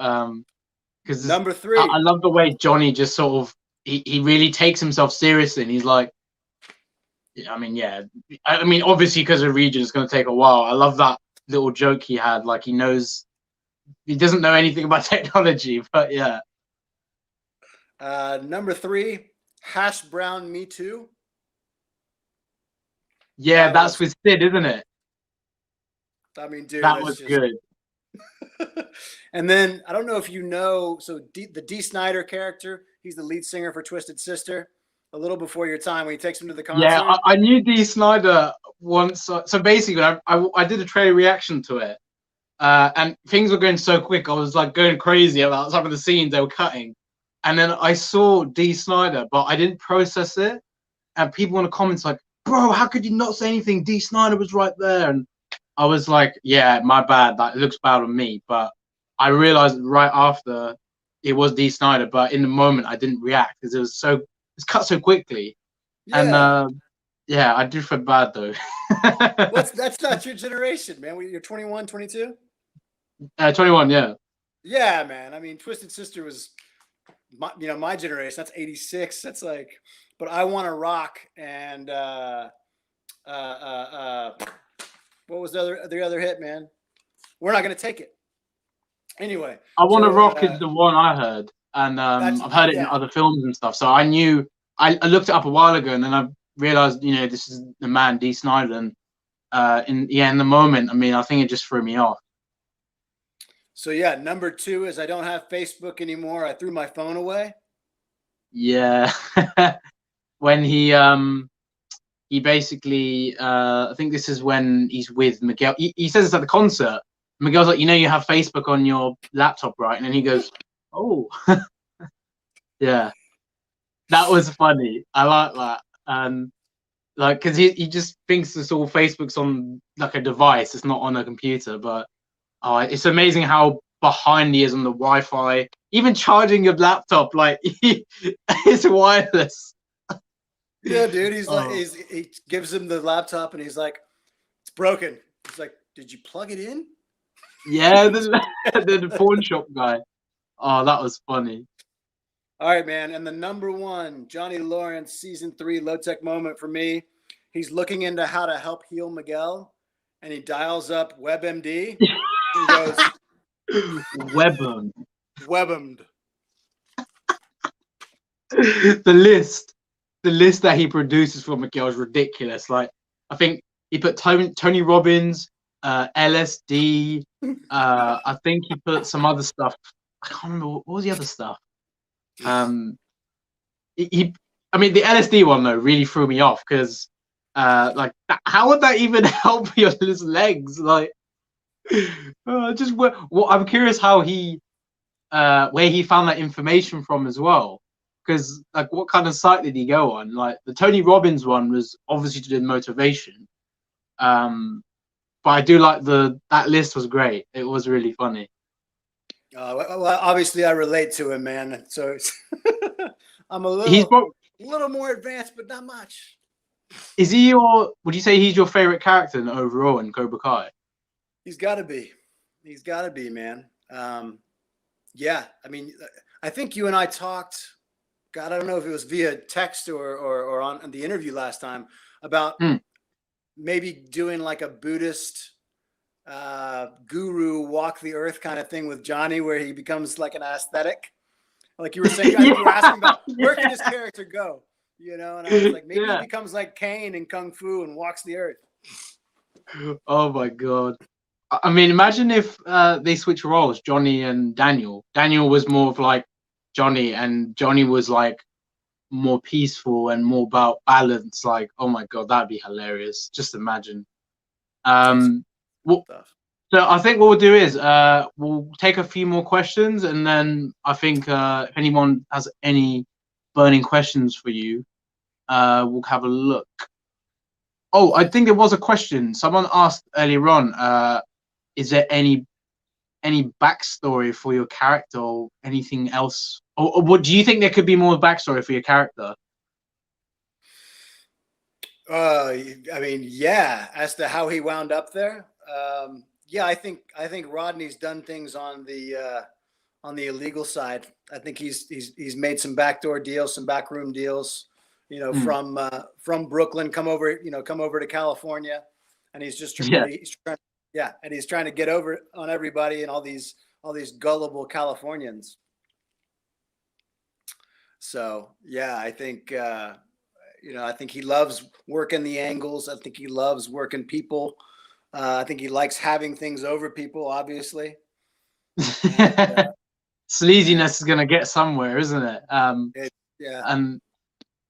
Because number 3, I love the way Johnny just sort of he really takes himself seriously, and he's like, I mean, obviously because of region, it's going to take a while. I love that little joke he had. Like he doesn't know anything about technology, but yeah. Number 3, hash brown me too. Yeah, that's with Sid, isn't it? I mean, dude, that was good. And then I don't know if you know, so the D. Snyder character, he's the lead singer for Twisted Sister. A little before your time, when he takes him to the concert. Yeah, I knew D. Snyder once. So basically, I did a trailer reaction to it, and things were going so quick. I was like going crazy about some of the scenes they were cutting, and then I saw D. Snyder, but I didn't process it. And people in the comments like, "Bro, how could you not say anything? D. Snyder was right there." And I was like, "Yeah, my bad. That looks bad on me." But I realized right after it was D. Snyder, but in the moment I didn't react because it's cut so quickly. Yeah. And I do feel bad though. That's not your generation, man. You're 21, 22? 21, yeah. Yeah, man. I mean, Twisted Sister was my generation. That's 86. That's like, but I Want to Rock and what was the other hit, man? We're Not Gonna Take It. Anyway, I Want to Rock is the one I heard. And I've heard it in other films and stuff. So I knew, I looked it up a while ago, and then I realized, this is the man, D. Snyder. And in the moment, I mean, I think it just threw me off. So yeah, number 2 is I don't have Facebook anymore. I threw my phone away. Yeah. When he basically, I think this is when he's with Miguel. He says this at the concert. Miguel's like, you have Facebook on your laptop, right? And then he goes, oh. Yeah, that was funny. I like that. And like, because he just thinks it's all Facebook's on like a device, it's not on a computer. But it's amazing how behind he is on the Wi-Fi. Even charging your laptop, like it's wireless. Yeah, dude. He's like, he gives him the laptop, and he's like, it's broken. He's like, did you plug it in? Yeah, the pawn shop guy. Oh, that was funny. All right, man. And the number 1 Johnny Lawrence season 3 low tech moment for me, he's looking into how to help heal Miguel, and he dials up WebMD and goes, WebMD. The list that he produces for Miguel is ridiculous. Like, I think he put Tony Robbins, LSD. I think he put some other stuff. I can't remember what was the other stuff. I mean, the LSD one though really threw me off because, how would that even help your legs? Like, I'm curious how where he found that information from as well. because like, what kind of site did he go on? Like the Tony Robbins one was obviously to do motivation. But I do like that list was great. It was really funny. Well, obviously I relate to him, man. So it's I'm a little more advanced, but not much. Is he would you say he's your favorite character overall in Cobra Kai? He's got to be. He's got to be, man. Yeah. I mean, I think you and I talked, God, I don't know if it was via text or on the interview last time about maybe doing like a Buddhist guru walk the earth kind of thing with Johnny, where he becomes like an aesthetic. Like you were saying, I think you were asking about where can this character go? You know, and I was like, maybe he becomes like Kane in Kung Fu and walks the earth. Oh my God. I mean, imagine if they switch roles, Johnny and Daniel. Daniel was more of like Johnny, and Johnny was like more peaceful and more about balance. Like, oh my God, that'd be hilarious. Just imagine. So I think what we'll do is we'll take a few more questions, and then I think if anyone has any burning questions for you, we'll have a look. Oh, I think there was a question. Someone asked earlier on, is there any backstory for your character or anything else? Or what do you think there could be more backstory for your character? I mean, yeah, as to how he wound up there. Yeah, I think Rodney's done things on the illegal side. I think he's made some backdoor deals, some backroom deals, you know, from Brooklyn, come over to California, and he's just he's trying to get over on everybody and all these gullible Californians. So yeah, I think I think he loves working the angles. I think he loves working people. I think he likes having things over people, obviously. And, sleaziness is going to get somewhere, isn't it? And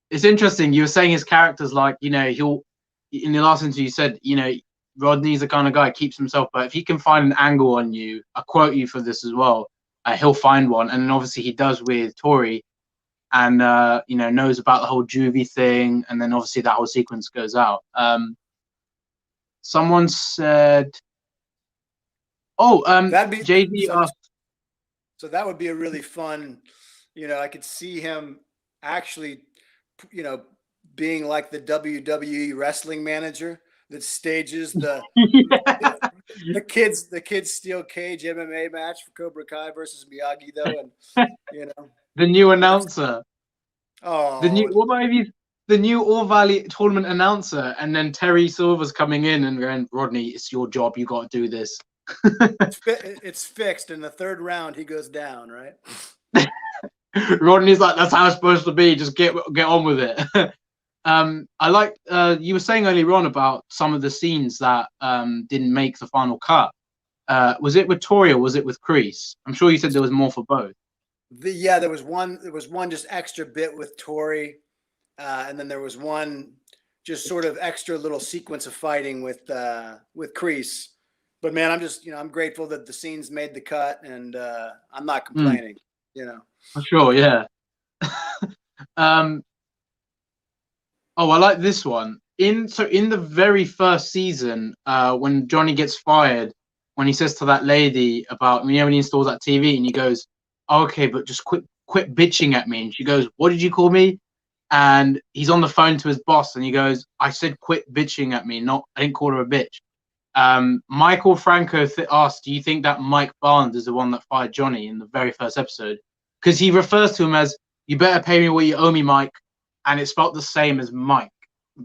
it's interesting. You were saying his character's like, you know, he'll, in the last interview, you said, you know, Rodney's the kind of guy who keeps himself, but if he can find an angle on you, I quote you for this as well, he'll find one. And then obviously he does with Tori, and, you know, knows about the whole juvie thing. And then obviously that whole sequence goes out. Someone said, JD asked. So that would be a really fun, you know, I could see him actually, you know, being like the WWE wrestling manager that stages the the kids steel cage MMA match for Cobra Kai versus Miyagi, though, and you know, the new announcer. Oh, the new All Valley tournament announcer, and then Terry Silver's coming in and going, Rodney, it's your job. You got to do this. It's fixed. In the third round, he goes down, right? Rodney's like, that's how it's supposed to be. Just get on with it. I like you were saying earlier on about some of the scenes that didn't make the final cut. Was it with Tori or was it with Kreese? I'm sure you said there was more for both. There was one just extra bit with Tori, and then there was one just sort of extra little sequence of fighting with Kreese. But man, I'm just, you know, I'm grateful that the scenes made the cut, and I'm not complaining. You know. For sure, yeah. Oh, I like this one. In the very first season, when Johnny gets fired, when he says to that lady about, you know, when he installs that TV, and he goes, oh, okay, but just quit bitching at me. And she goes, what did you call me? And he's on the phone to his boss, and he goes, I said quit bitching at me, I didn't call her a bitch. Michael Franco asked, do you think that Mike Barnes is the one that fired Johnny in the very first episode? Because he refers to him as, you better pay me what you owe me, Mike. And it's spelled the same as Mike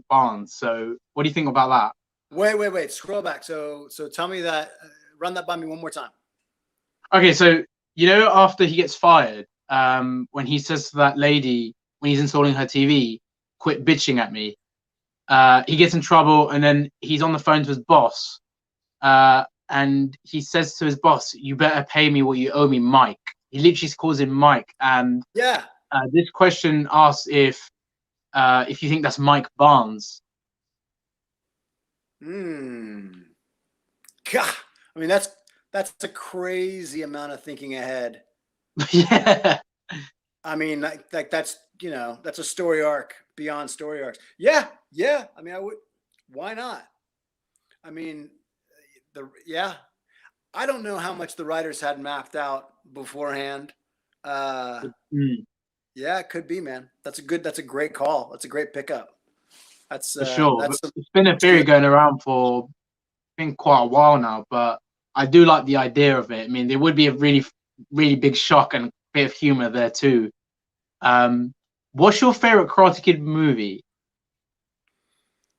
Barnes. So what do you think about that? Wait. Scroll back. So tell me that. Run that by me one more time. Okay, so you know after he gets fired, when he says to that lady when he's installing her TV, quit bitching at me. He gets in trouble, and then he's on the phone to his boss, and he says to his boss, "You better pay me what you owe me, Mike." He literally calls him Mike, and this question asks if you think that's Mike Barnes. God, I mean that's a crazy amount of thinking ahead. Yeah. I mean, like that's, you know, that's a story arc beyond story arcs. Yeah, yeah. I mean, I would. Why not? I mean, yeah. I don't know how much the writers had mapped out beforehand. Mm, Yeah, it could be, man. That's a great call. That's a great pickup. for sure. That's It's been a theory going around for been quite a while now, but I do like the idea of it. I mean, there would be a really, really big shock and a bit of humor there too. What's your favorite Karate Kid movie?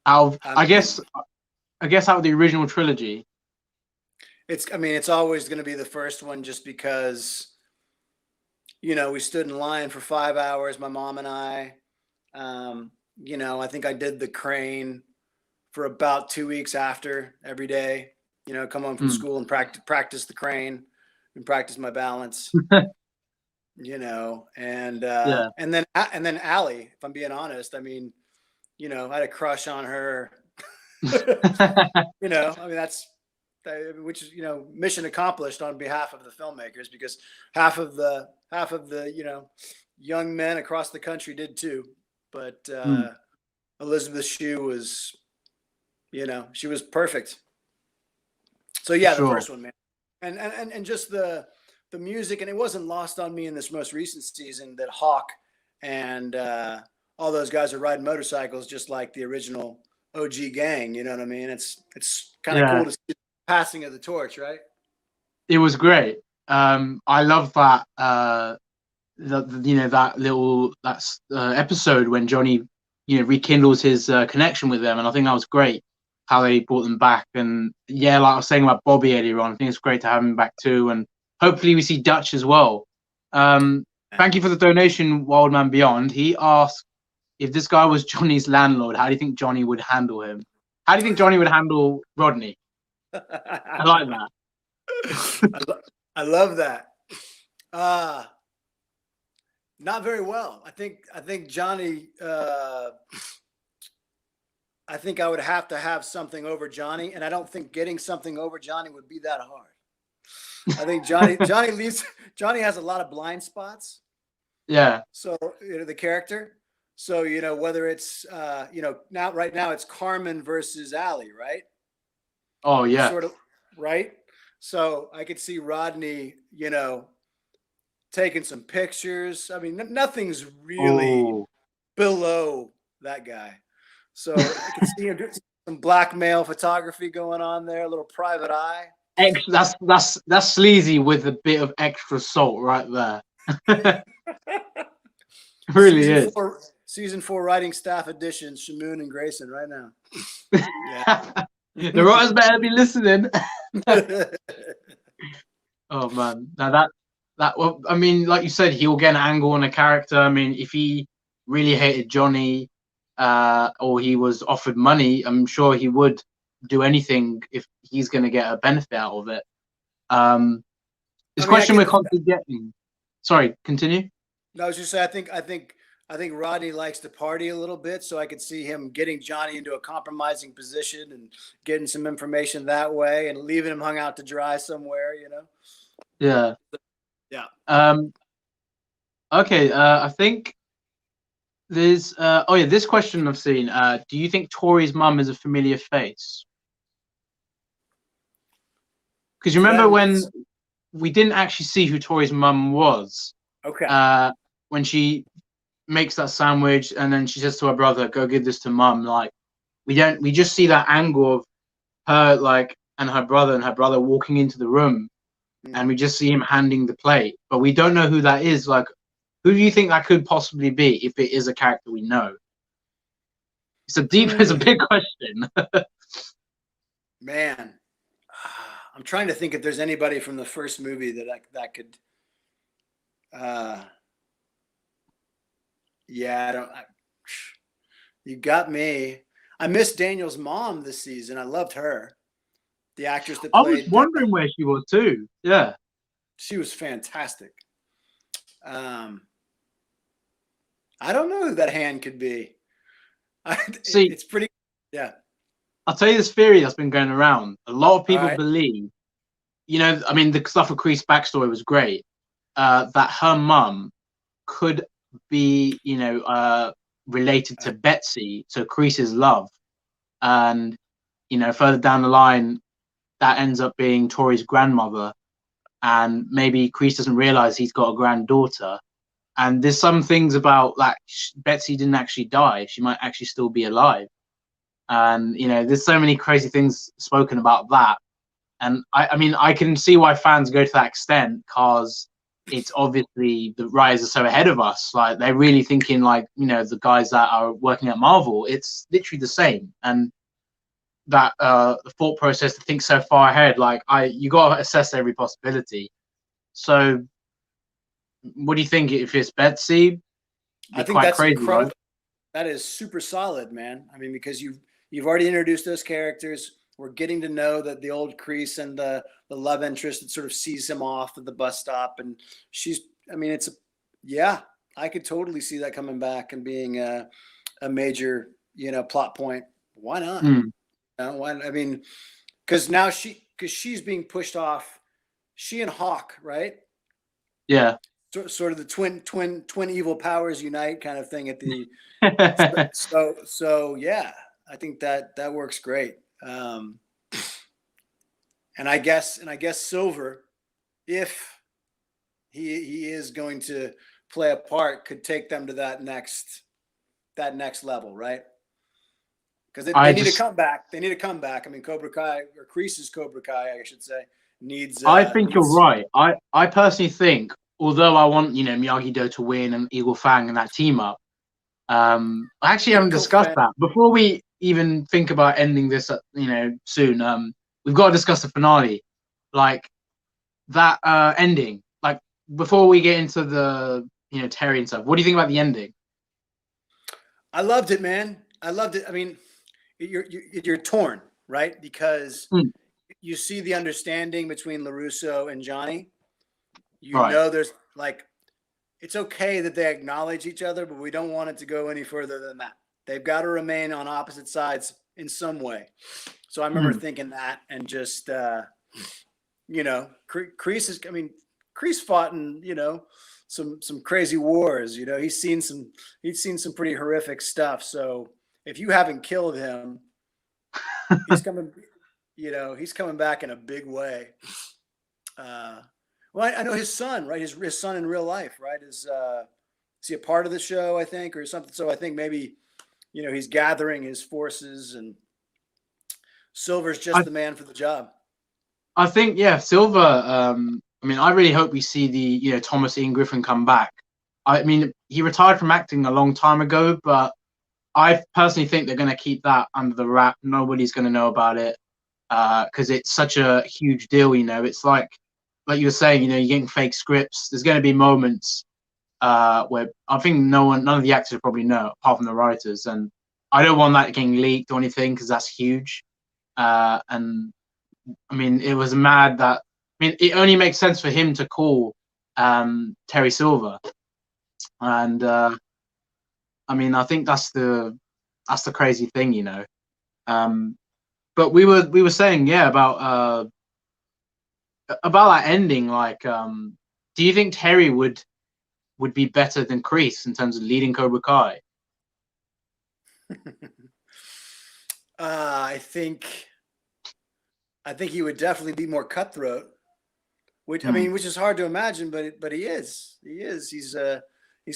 Out of, I guess out of the original trilogy. I mean, it's always going to be the first one, just because, you know, we stood in line for 5 hours, my mom and I. You know, I think I did the crane for about 2 weeks after every day. You know, come home from school and practice the crane and practice my balance. You know, and then Allie, if I'm being honest, I mean, you know, I had a crush on her. You know, I mean, which is, you know, mission accomplished on behalf of the filmmakers, because half of the you know, young men across the country did too. But Elizabeth Shue was, you know, she was perfect. So yeah, the first one, man, and just the music, and it wasn't lost on me in this most recent season that Hawk and all those guys are riding motorcycles just like the original OG gang. You know what I mean? It's kind of cool to see the passing of the torch, right? It was great. I love that. You know, that little episode when Johnny, you know, rekindles his connection with them, and I think that was great how they brought them back. And yeah, like I was saying about Bobby earlier on, I think it's great to have him back too, and hopefully we see Dutch as well. Thank you for the donation, Wildman Beyond. He asked, if this guy was Johnny's landlord, how do you think Johnny would handle him? How do you think Johnny would handle Rodney? I like that. I love that. Not very well. I think Johnny. I think I would have to have something over Johnny, and I don't think getting something over Johnny would be that hard. I think Johnny has a lot of blind spots. Yeah. So, you know, the character. So, you know, whether it's you know, right now it's Carmen versus Allie, right? Oh yeah. Sort of, right? So I could see Rodney, you know, taking some pictures. I mean, nothing's really below that guy. So I can see him doing some blackmail photography going on there, a little private eye. That's sleazy with a bit of extra salt right there. It really Season 4 writing staff edition, Shamoon and Grayson right now. Yeah. The writers better be listening. Oh man, now well, I mean, like you said, he'll get an angle on a character. I mean, if he really hated Johnny, or he was offered money, I'm sure he would do anything if he's going to get a benefit out of it. This question we're constantly getting. Sorry, continue. No, I was just saying, I think Rodney likes to party a little bit, so I could see him getting Johnny into a compromising position and getting some information that way, and leaving him hung out to dry somewhere, you know. Yeah. Yeah. Okay. I think there's. Oh yeah, this question I've seen. Do you think Tori's mum is a familiar face? Because you remember when we didn't actually see who Tori's mum was. Okay. When she makes that sandwich and then she says to her brother, "Go give this to mum." Like we just see that angle of her, like, and her brother walking into the room, and we just see him handing the plate, but we don't know who that is. Like, who do you think that could possibly be if it is a character we know? It's a big question. Man, I'm trying to think if there's anybody from the first movie that could. Yeah, you got me. I missed Daniel's mom this season. I loved her. The actress that played. I was wondering where she was too. Yeah. She was fantastic. I don't know who that hand could be. See, it's pretty. Yeah. I'll tell you this theory that's been going around. A lot of people believe, you know, I mean, the stuff with Kree's backstory was great. That her mum could be, related to Betsy, so Kreese's love, and further down the line, that ends up being Tori's grandmother, and maybe Kreese doesn't realize he's got a granddaughter. And there's some things about like Betsy didn't actually die; she might actually still be alive. And there's so many crazy things spoken about that. And I mean, I can see why fans go to that extent, because it's obviously the writers are so ahead of us. Like, they're really thinking like, the guys that are working at Marvel, it's literally the same. And that the thought process to think so far ahead, like you got to assess every possibility. So what do you think if it's Betsy? I think that's crazy, incredible. Right? That is super solid, man. I mean, because you've already introduced those characters. We're getting to know that the old Kreese and the love interest that sort of sees him off at the bus stop. And I could totally see that coming back and being a major, plot point. Why not? I mean, because now she's being pushed off. She and Hawk, right? Yeah. Sort of the twin evil powers unite kind of thing at the. so yeah, I think that works great. And I guess Silver, if he is going to play a part, could take them to that next level, right? Because they need to come back. They need to come back. I mean, Cobra Kai, or Kreese's Cobra Kai, I should say, needs. I think you're right. I personally think, although I want Miyagi-Do to win and Eagle Fang and that team up, I actually haven't discussed that before we even think about ending this. Soon. We've got to discuss the finale, like that ending. Like, before we get into the Terry and stuff, what do you think about the ending? I loved it, man. I loved it. I mean, you're torn, right? Because you see the understanding between LaRusso and Johnny. There's like, it's okay that they acknowledge each other, but we don't want it to go any further than that. They've got to remain on opposite sides in some way. So I remember thinking that, and just, Kreese fought in, some crazy wars. He's seen some pretty horrific stuff. So if you haven't killed him, he's coming back in a big way. Well, I know his son, right? His son in real life, right? Is he a part of the show, I think, or something? So I think maybe, he's gathering his forces, and Silver's just the man for the job. I think, yeah, Silver. I really hope we see the Thomas Ian Griffin come back. I mean, he retired from acting a long time ago, but I personally think they're going to keep that under the wrap. Nobody's going to know about it, because it's such a huge deal. It's like you were saying, you're getting fake scripts. There's going to be moments where I think none of the actors probably know, apart from the writers. And I don't want that getting leaked or anything, because that's huge. And I mean, it was mad that. I mean, it only makes sense for him to call Terry Silver, and I mean, I think that's the crazy thing, But we were saying, yeah, about that ending. Like, do you think Terry would be better than Kreese in terms of leading Cobra Kai? I think he would definitely be more cutthroat, which which is hard to imagine, but he is. He's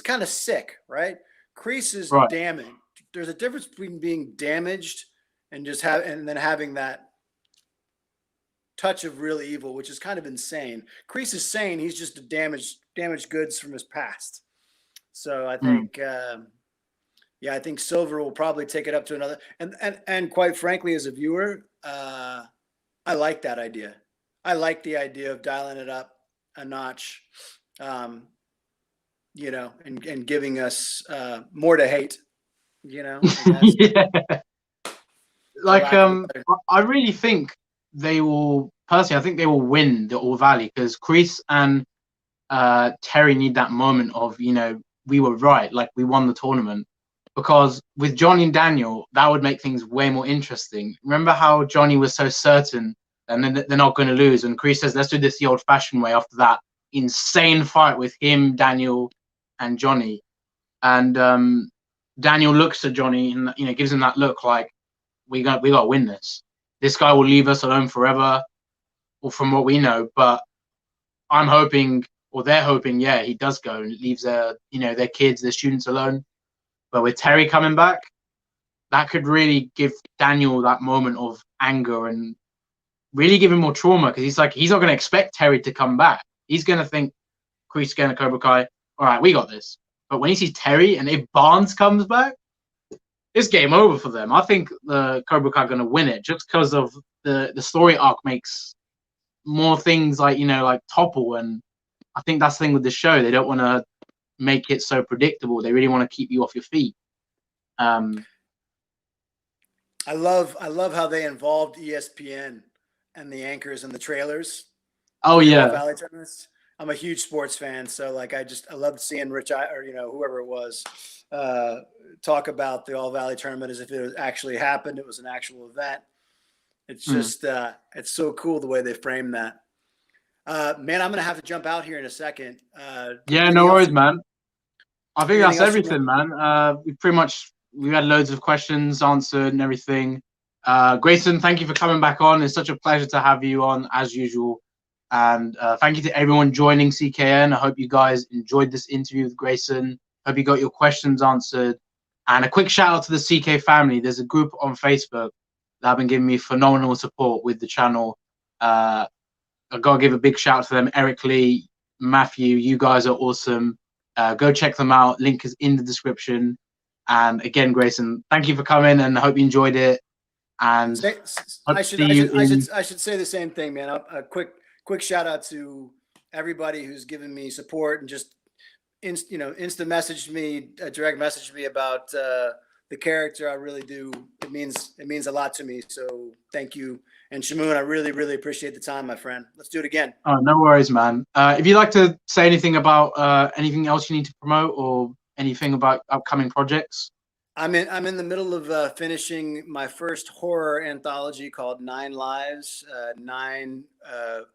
kind of sick, right? Kreese is damaged. There's a difference between being damaged and then having that touch of real evil, which is kind of insane. Kreese is sane. He's just a damaged goods from his past. So I think, I think Silver will probably take it up to another. And quite frankly, as a viewer, I like that idea. I like the idea of dialing it up a notch, and giving us more to hate. Yeah. Like, I really think they will. Personally, I think they will win the All Valley, because Kreese and Terry need that moment of, we were right, like we won the tournament. Because with Johnny and Daniel, that would make things way more interesting. Remember how Johnny was so certain and then they're not going to lose, and Kreese says, let's do this the old-fashioned way. After that insane fight with him, Daniel, and Johnny, and Daniel looks at Johnny and gives him that look like we got to win this. This guy will leave us alone forever, or from what we know. But I'm hoping, or they're hoping, yeah, he does go and leaves their kids, their students alone. But with Terry coming back, that could really give Daniel that moment of anger and really give him more trauma, because he's not going to expect Terry to come back. He's going to think, Chris going to Cobra Kai, all right, we got this. But when he sees Terry, and if Barnes comes back, it's game over for them. I think the Cobra Kai are going to win it just because of the story arc makes more things like topple, and I think that's the thing with the show. They don't want to make it so predictable. They really want to keep you off your feet. I love how they involved ESPN and the anchors and the trailers. Oh yeah, Valley tournaments. I'm a huge sports fan, so like I loved seeing Rich or whoever it was talk about the All Valley tournament as if it actually happened. It was an actual event. It's just it's so cool the way they frame that. Man, I'm gonna have to jump out here in a second. Yeah, no worries, man. I think that's everything, man. We had loads of questions answered and everything. Grayson, thank you for coming back on. It's such a pleasure to have you on as usual. And thank you to everyone joining CKN. I hope you guys enjoyed this interview with Grayson. Hope you got your questions answered. And a quick shout out to the CK family. There's a group on Facebook that have been giving me phenomenal support with the channel. I gotta give a big shout out to them. Eric Lee, Matthew, you guys are awesome. Go check them out. Link is in the description. And again, Grayson, thank you for coming, and I hope you enjoyed it. And I should say the same thing, man. A quick shout out to everybody who's given me support and just instant messaged me, direct messaged me about the character. I really do. It means a lot to me. So thank you. And Shamoon, I really, really appreciate the time, my friend. Let's do it again. Oh, no worries, man. If you'd like to say anything about anything else you need to promote or anything about upcoming projects. I'm in the middle of finishing my first horror anthology called 9 Lives, 9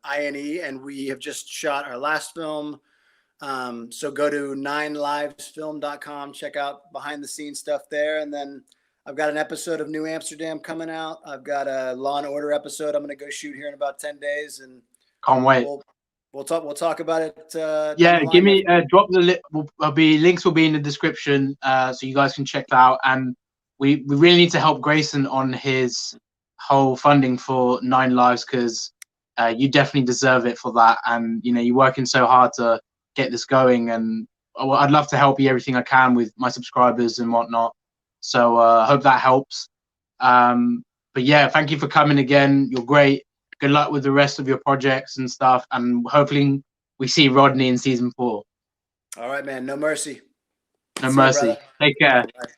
INE, and we have just shot our last film. So go to 9livesfilm.com, check out behind the scenes stuff there. And then I've got an episode of New Amsterdam coming out. I've got a Law and Order episode I'm going to go shoot here in about 10 days. And can't wait. We'll talk about it. Yeah, give me drop the links will be in the description, so you guys can check that out. And we really need to help Grayson on his whole funding for 9 Lives, because you definitely deserve it for that. And you're working so hard to get this going, and I'd love to help you everything I can with my subscribers and whatnot. So I hope that helps. But yeah, thank you for coming again. You're great. Good luck with the rest of your projects and stuff, and hopefully we see Rodney in season 4. All right, man. No mercy. No mercy. Take care. Bye.